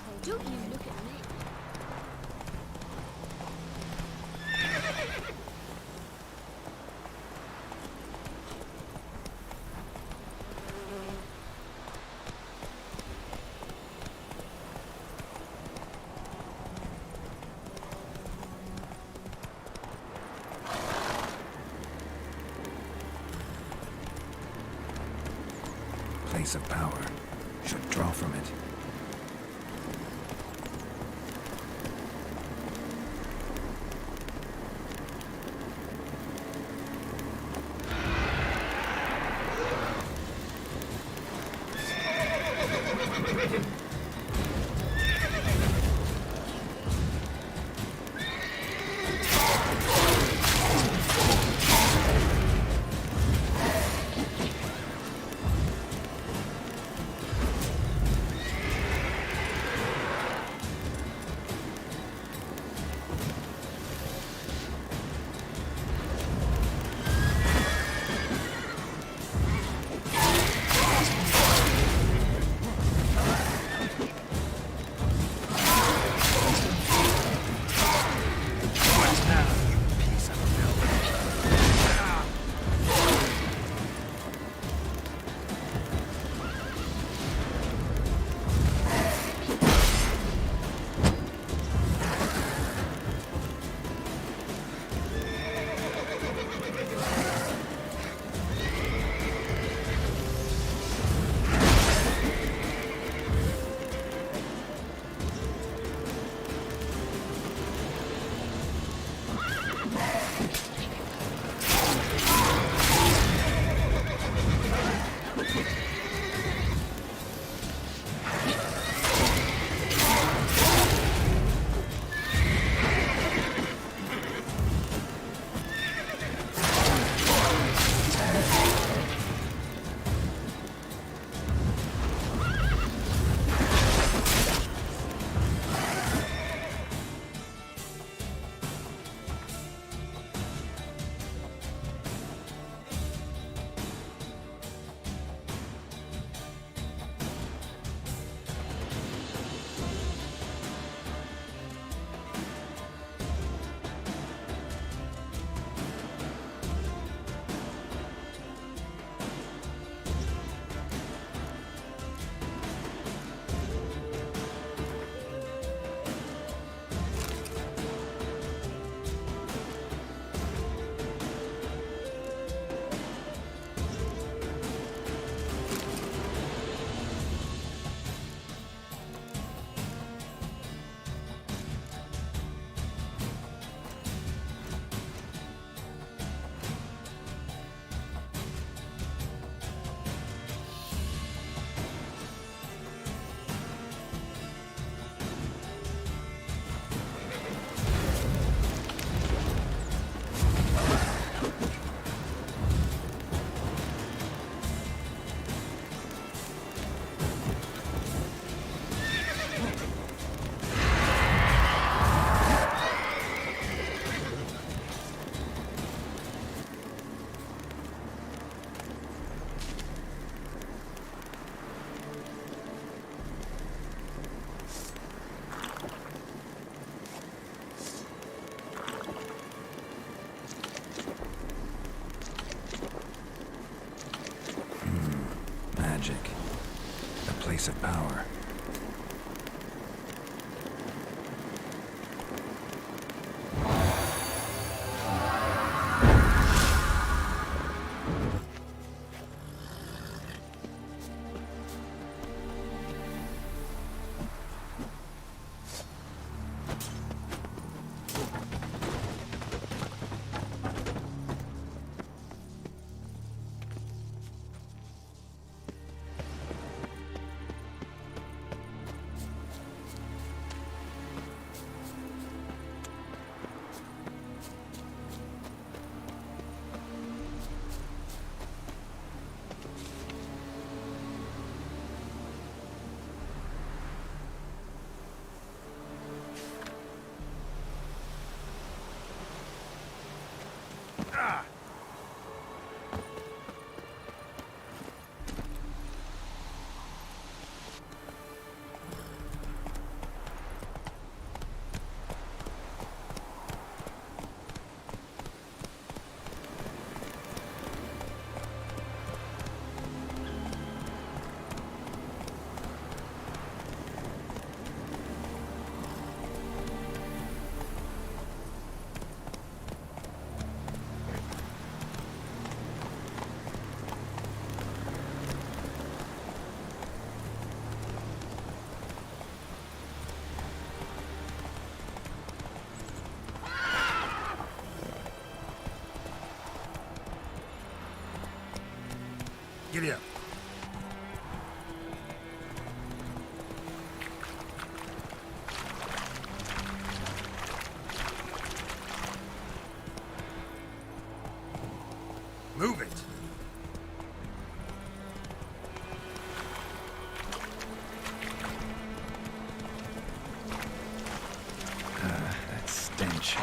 [SPEAKER 5] Oh, don't you look at me.
[SPEAKER 1] Place of power. Should draw from it. place of power.
[SPEAKER 3] Giddy up. Move it.
[SPEAKER 1] That stench.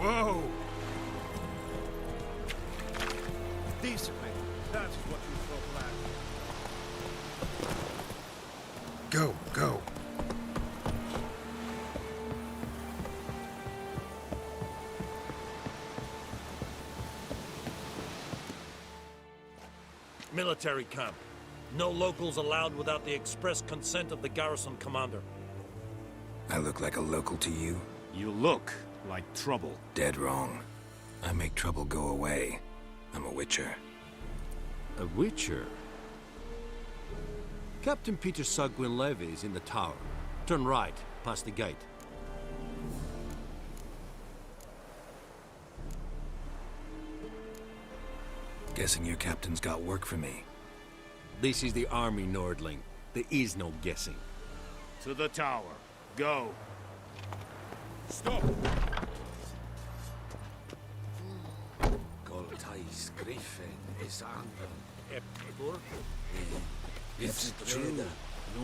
[SPEAKER 3] Whoa!
[SPEAKER 6] Decently. That's what you call that.
[SPEAKER 3] Go, go.
[SPEAKER 16] Military camp. No locals allowed without the express consent of the garrison commander.
[SPEAKER 1] I look like a local to you?
[SPEAKER 17] You look like trouble.
[SPEAKER 1] Dead wrong. I make trouble go away. I'm a witcher.
[SPEAKER 14] A witcher? Captain Peter Sagwin Levy is in the tower. Turn right, past the gate.
[SPEAKER 1] Guessing your captain's got work for me.
[SPEAKER 14] This is the army, Nordling. There is no guessing.
[SPEAKER 17] To the tower. Go.
[SPEAKER 14] Stop!
[SPEAKER 3] Goltais Griffin is under.
[SPEAKER 1] It's true.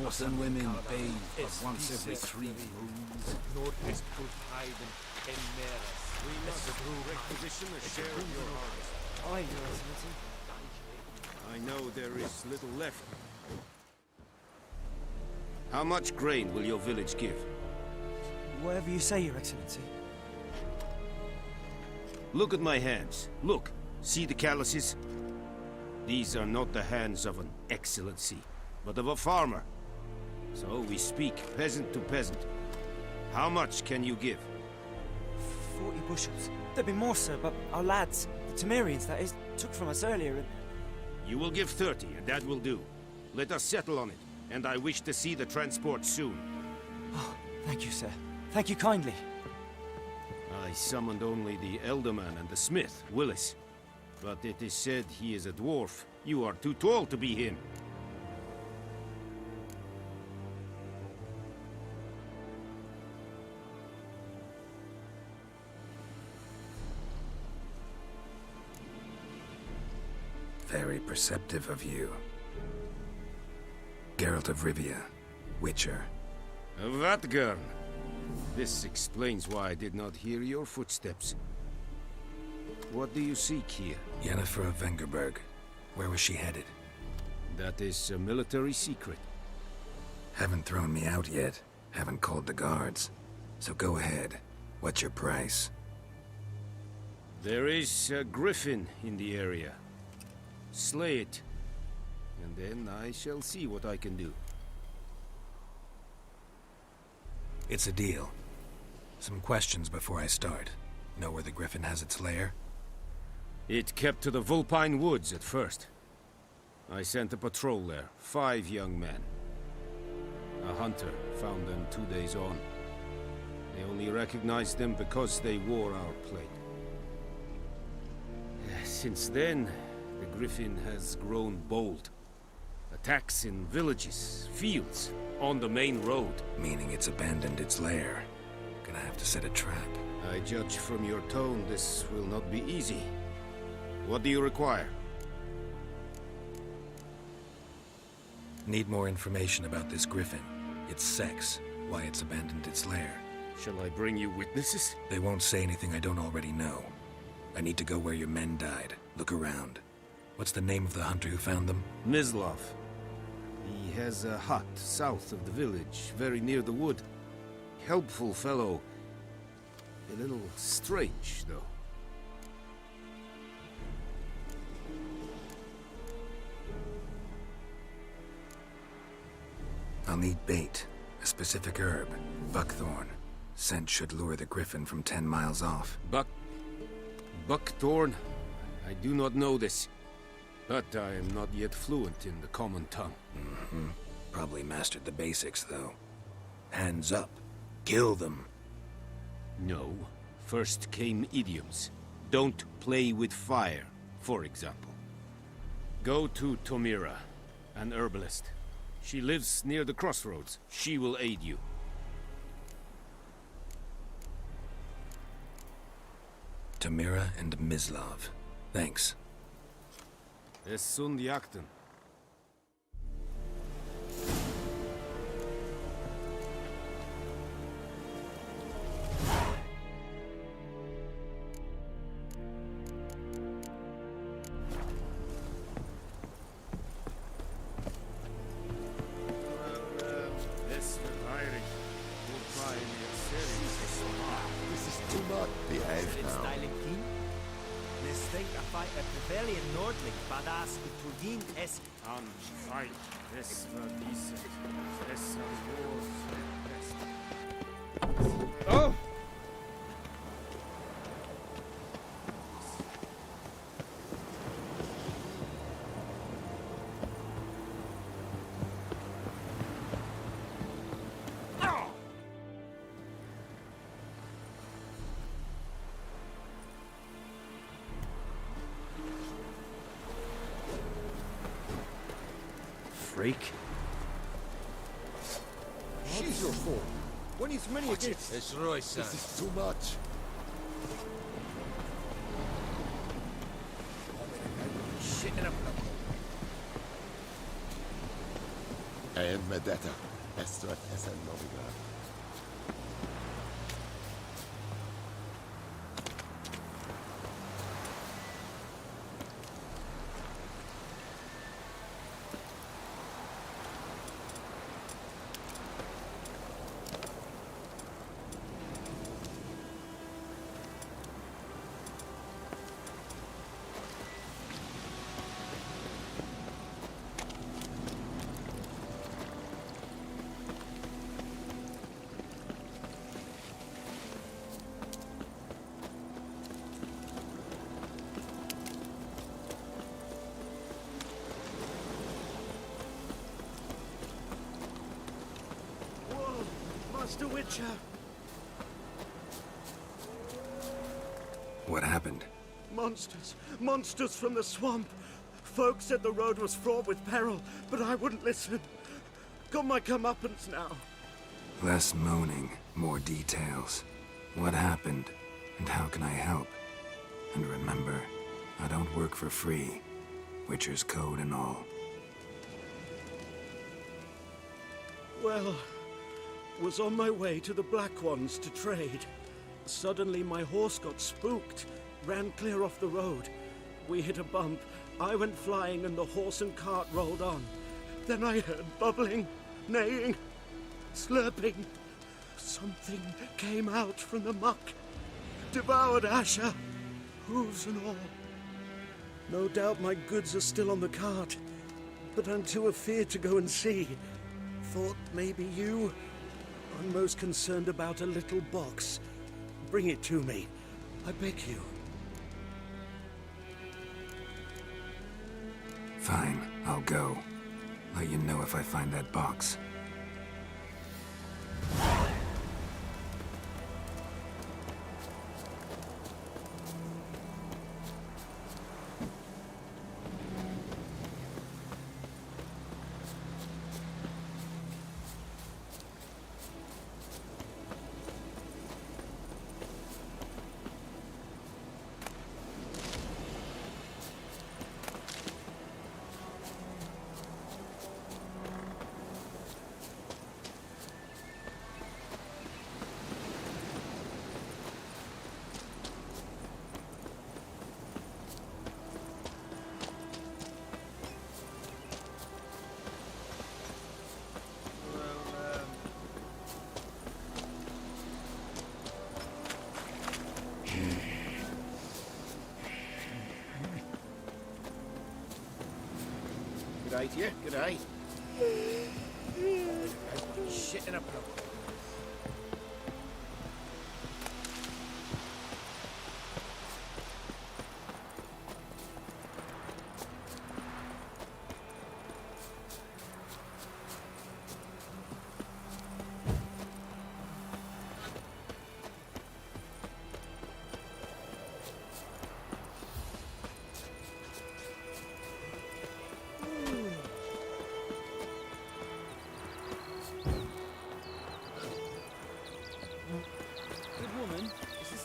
[SPEAKER 1] Northern women bathe but once every 3 moons.
[SPEAKER 16] Northeast could hide in 10 meres. We must requisition a share of your harvest.
[SPEAKER 11] I know, Excellency.
[SPEAKER 17] I know there is little left. How much grain will your village give?
[SPEAKER 11] Whatever you say, Your Excellency.
[SPEAKER 17] Look at my hands. Look. See the calluses? These are not the hands of an excellency, but of a farmer. So we speak peasant to peasant. How much can you give?
[SPEAKER 11] 40 bushels. There'd be more, sir, but our lads, the Temerians, that is, took from us earlier and...
[SPEAKER 17] You will give 30, and that will do. Let us settle on it, and I wish to see the transport soon.
[SPEAKER 11] Oh, thank you, sir. Thank you kindly.
[SPEAKER 17] I summoned only the Elderman and the smith, Willis. But it is said he is a dwarf. You are too tall to be him.
[SPEAKER 1] Very perceptive of you. Geralt of Rivia, Witcher.
[SPEAKER 17] Vatgern. This explains why I did not hear your footsteps. What do you seek here?
[SPEAKER 1] Yennefer of Vengerberg. Where was she headed?
[SPEAKER 17] That is a military secret.
[SPEAKER 1] Haven't thrown me out yet. Haven't called the guards. So go ahead. What's your price?
[SPEAKER 17] There is a griffin in the area. Slay it. And then I shall see what I can do.
[SPEAKER 1] It's a deal. Some questions before I start. Know where the griffin has its lair?
[SPEAKER 17] It kept to the Vulpine Woods at first. I sent a patrol there, 5 young men. A hunter found them 2 days on. They only recognized them because they wore our plate. Since then, the griffin has grown bold. Attacks in villages, fields, on the main road.
[SPEAKER 1] Meaning it's abandoned its lair. Gonna have to set a trap.
[SPEAKER 17] I judge from your tone this will not be easy. What do you require?
[SPEAKER 1] Need more information about this griffin. Its sex, why it's abandoned its lair.
[SPEAKER 17] Shall I bring you witnesses?
[SPEAKER 1] They won't say anything I don't already know. I need to go where your men died. Look around. What's the name of the hunter who found them?
[SPEAKER 17] Mislav. He has a hut south of the village, very near the wood. Helpful fellow. A little strange, though.
[SPEAKER 1] I'll need bait. A specific herb. Buckthorn. Scent should lure the griffin from 10 miles off.
[SPEAKER 17] Buckthorn? I do not know this. But I am not yet fluent in the common tongue.
[SPEAKER 1] Mm-hmm. Probably mastered the basics, though. Hands up. Kill them.
[SPEAKER 17] No. First came idioms. Don't play with fire, for example. Go to Tomira, an herbalist. She lives near the crossroads. She will aid you.
[SPEAKER 1] Tomira and Mislav. Thanks.
[SPEAKER 17] Es sunt jakten. Oh!
[SPEAKER 6] Freak.
[SPEAKER 16] She's your fault. When it's many against...
[SPEAKER 14] It's Royce.
[SPEAKER 16] This is too much.
[SPEAKER 14] Shit up.
[SPEAKER 8] En med detta, Esther SN Novigrad.
[SPEAKER 6] Master Witcher!
[SPEAKER 1] What happened?
[SPEAKER 6] Monsters! Monsters from the swamp! Folk said the road was fraught with peril, but I wouldn't listen. Got my comeuppance now.
[SPEAKER 1] Less moaning, more details. What happened, and how can I help? And remember, I don't work for free. Witcher's code and all.
[SPEAKER 6] Well, was on my way to the Black Ones to trade. Suddenly my horse got spooked, ran clear off the road. We hit a bump. I went flying and the horse and cart rolled on. Then I heard bubbling, neighing, slurping. Something came out from the muck, devoured Asher, hooves and all. No doubt my goods are still on the cart, but I'm too afeard to go and see. Thought maybe you. I'm most concerned about a little box. Bring it to me, I beg you.
[SPEAKER 1] Fine, I'll go. Let you know if I find that box.
[SPEAKER 17] G'day to you, g'day. Shit in a problem.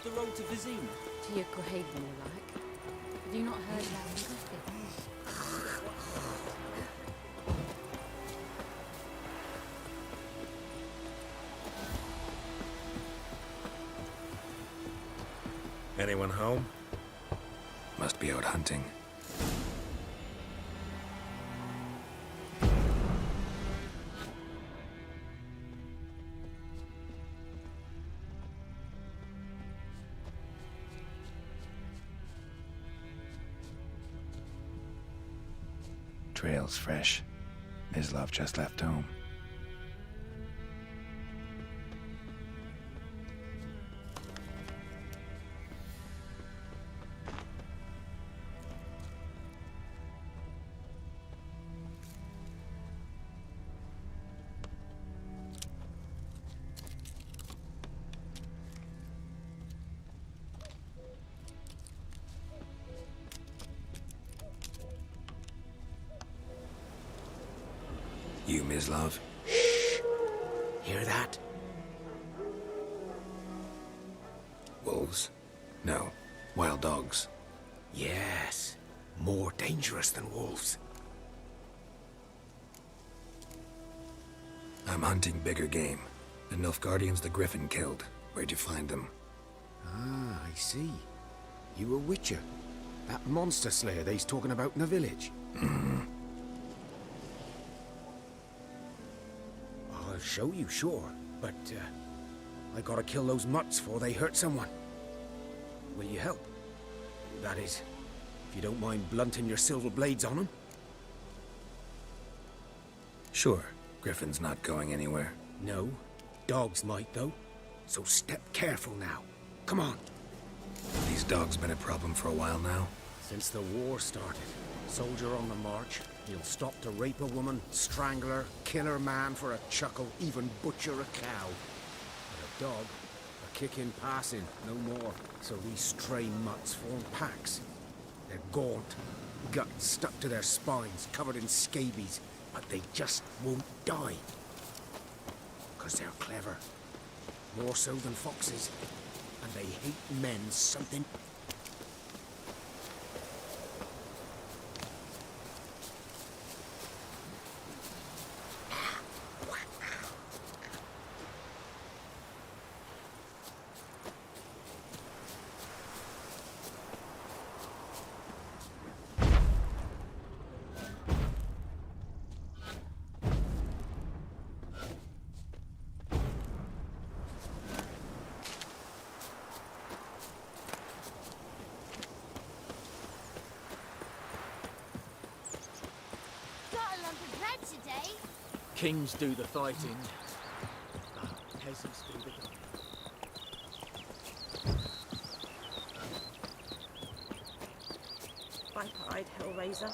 [SPEAKER 7] The road to Vizima.
[SPEAKER 18] To your Cohaven, more like. Have you not heard about Griffin?
[SPEAKER 3] Anyone home?
[SPEAKER 1] Must be out hunting. Trail's fresh. Mislav just left home. You, Mislav?
[SPEAKER 17] Shh! Hear that?
[SPEAKER 1] Wolves? No. Wild dogs.
[SPEAKER 17] Yes. More dangerous than wolves.
[SPEAKER 1] I'm hunting bigger game. The Nilfgaardians the Griffin killed. Where'd you find them?
[SPEAKER 17] Ah, I see. You a witcher. That monster slayer they's talking about in the village. I'll show you, sure. But, I gotta kill those mutts before they hurt someone. Will you help? That is, if you don't mind blunting your silver blades on them.
[SPEAKER 1] Sure. Griffin's not going anywhere.
[SPEAKER 17] No. Dogs might, though. So step careful now. Come on.
[SPEAKER 1] These dogs been a problem for a while now?
[SPEAKER 17] Since the war started. Soldier on the march. He'll stop to rape a woman, strangle her, kill her man for a chuckle, even butcher a cow. But a dog, a kick in passing, no more. So these stray mutts form packs. They're gaunt, guts stuck to their spines, covered in scabies, but they just won't die. 'Cause they're clever. More so than foxes. And they hate men something.
[SPEAKER 12] Kings do the fighting. Peasants do the guiding.
[SPEAKER 15] Viper-eyed Hellraiser.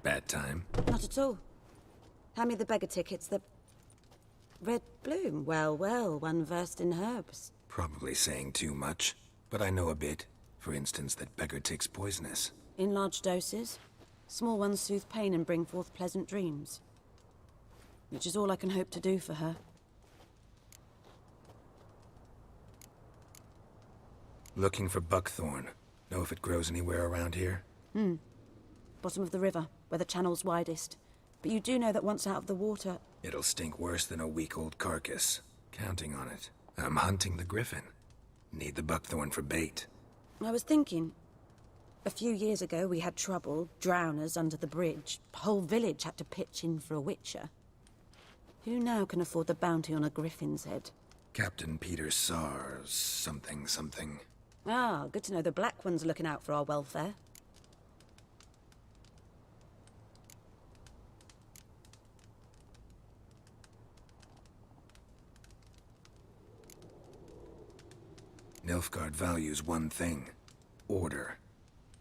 [SPEAKER 1] Bad time?
[SPEAKER 15] Not at all. Hand me the beggar tickets, the... Red Bloom. Well, well, one versed in herbs.
[SPEAKER 1] Probably saying too much, but I know a bit. For instance, that beggar tick's poisonous.
[SPEAKER 15] In large doses. Small ones soothe pain and bring forth pleasant dreams. Which is all I can hope to do for her.
[SPEAKER 1] Looking for buckthorn. Know if it grows anywhere around here?
[SPEAKER 15] Bottom of the river, where the channel's widest. But you do know that once out of the water...
[SPEAKER 1] It'll stink worse than a week-old carcass. Counting on it. I'm hunting the griffin. Need the buckthorn for bait.
[SPEAKER 15] I was thinking... A few years ago we had trouble, drowners under the bridge. Whole village had to pitch in for a witcher. Who now can afford the bounty on a griffin's head?
[SPEAKER 1] Captain Peter Sars... something.
[SPEAKER 15] Ah, good to know the Black One's looking out for our welfare.
[SPEAKER 1] Nilfgaard values one thing. Order.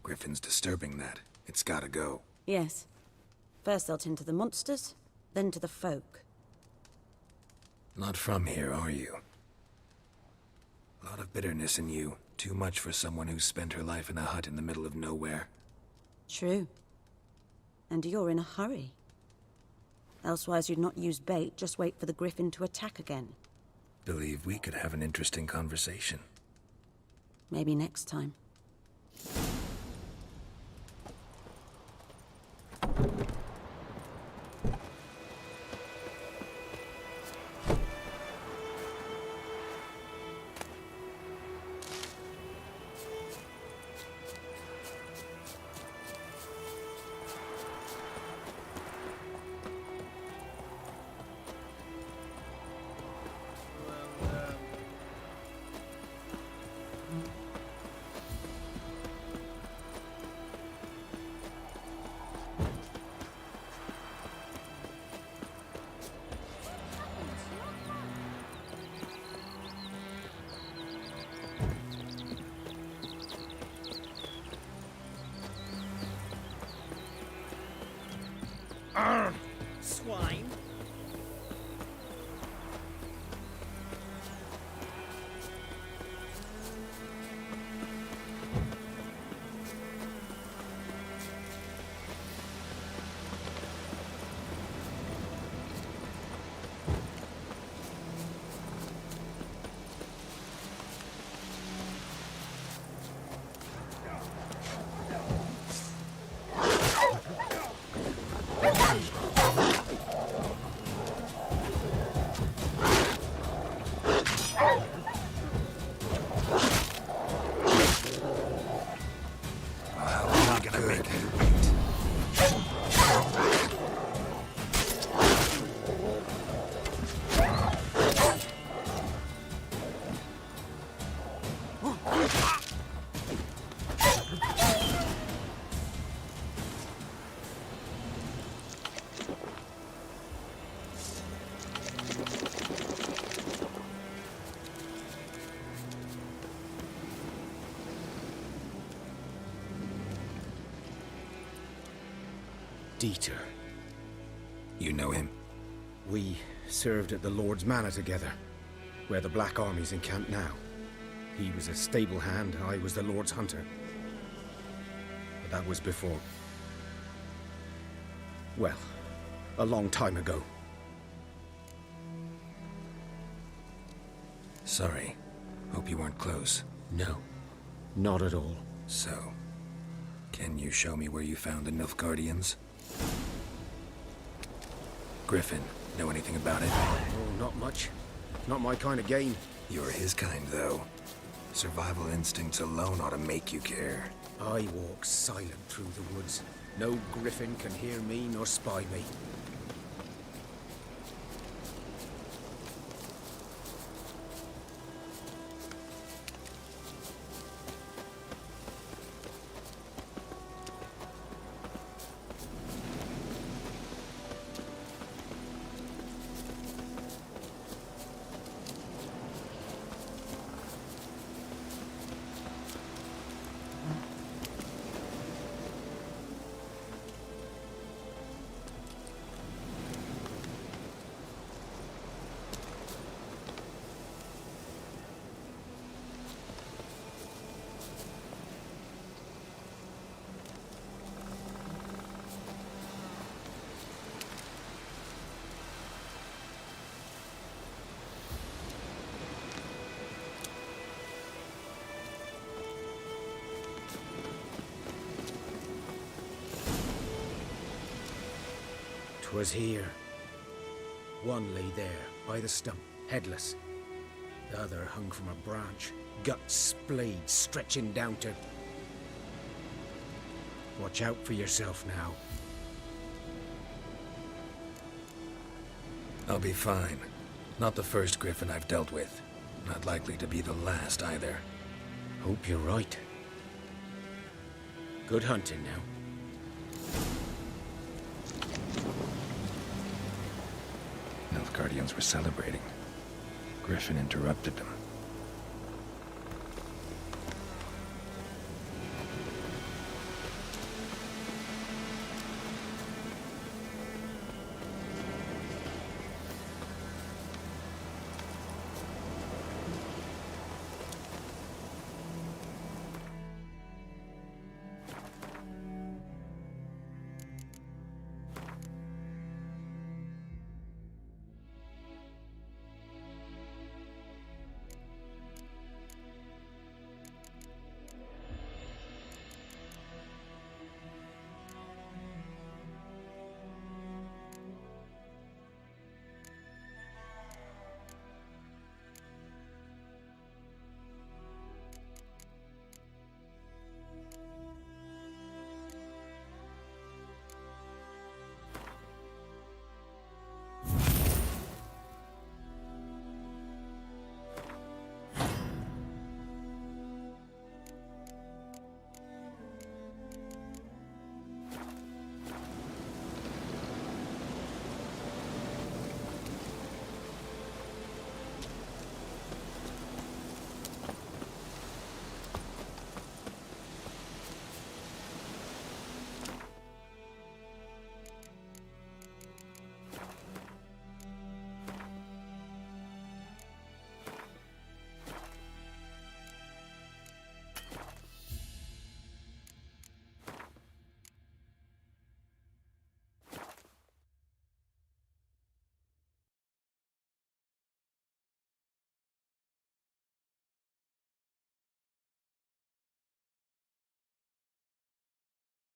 [SPEAKER 1] Griffin's disturbing that. It's gotta go.
[SPEAKER 15] Yes. First they'll tend to the monsters, then to the folk.
[SPEAKER 1] Not from here, are you? A lot of bitterness in you. Too much for someone who's spent her life in a hut in the middle of nowhere.
[SPEAKER 15] True. And you're in a hurry. Elsewise you'd not use bait, just wait for the griffin to attack again.
[SPEAKER 1] Believe we could have an interesting conversation.
[SPEAKER 15] Maybe next time.
[SPEAKER 7] Swine.
[SPEAKER 17] Dieter.
[SPEAKER 1] You know him?
[SPEAKER 17] We served at the Lord's Manor together, where the Black Army's encamped now. He was a stable hand, I was the Lord's hunter. But that was before... well, a long time ago.
[SPEAKER 1] Sorry. Hope you weren't close.
[SPEAKER 17] No, not at all.
[SPEAKER 1] So, can you show me where you found the Nilfgaardians? Griffin. Know anything about it?
[SPEAKER 17] Oh, not much. Not my kind of game.
[SPEAKER 1] You're his kind, though. Survival instincts alone ought to make you care.
[SPEAKER 17] I walk silent through the woods. No griffin can hear me nor spy me. Was here. One lay there, by the stump, headless. The other hung from a branch, guts splayed, stretching down to... Watch out for yourself now.
[SPEAKER 1] I'll be fine. Not the first griffin I've dealt with. Not likely to be the last, either.
[SPEAKER 17] Hope you're right. Good hunting now.
[SPEAKER 1] Nilfgaardians were celebrating. Griffin interrupted them.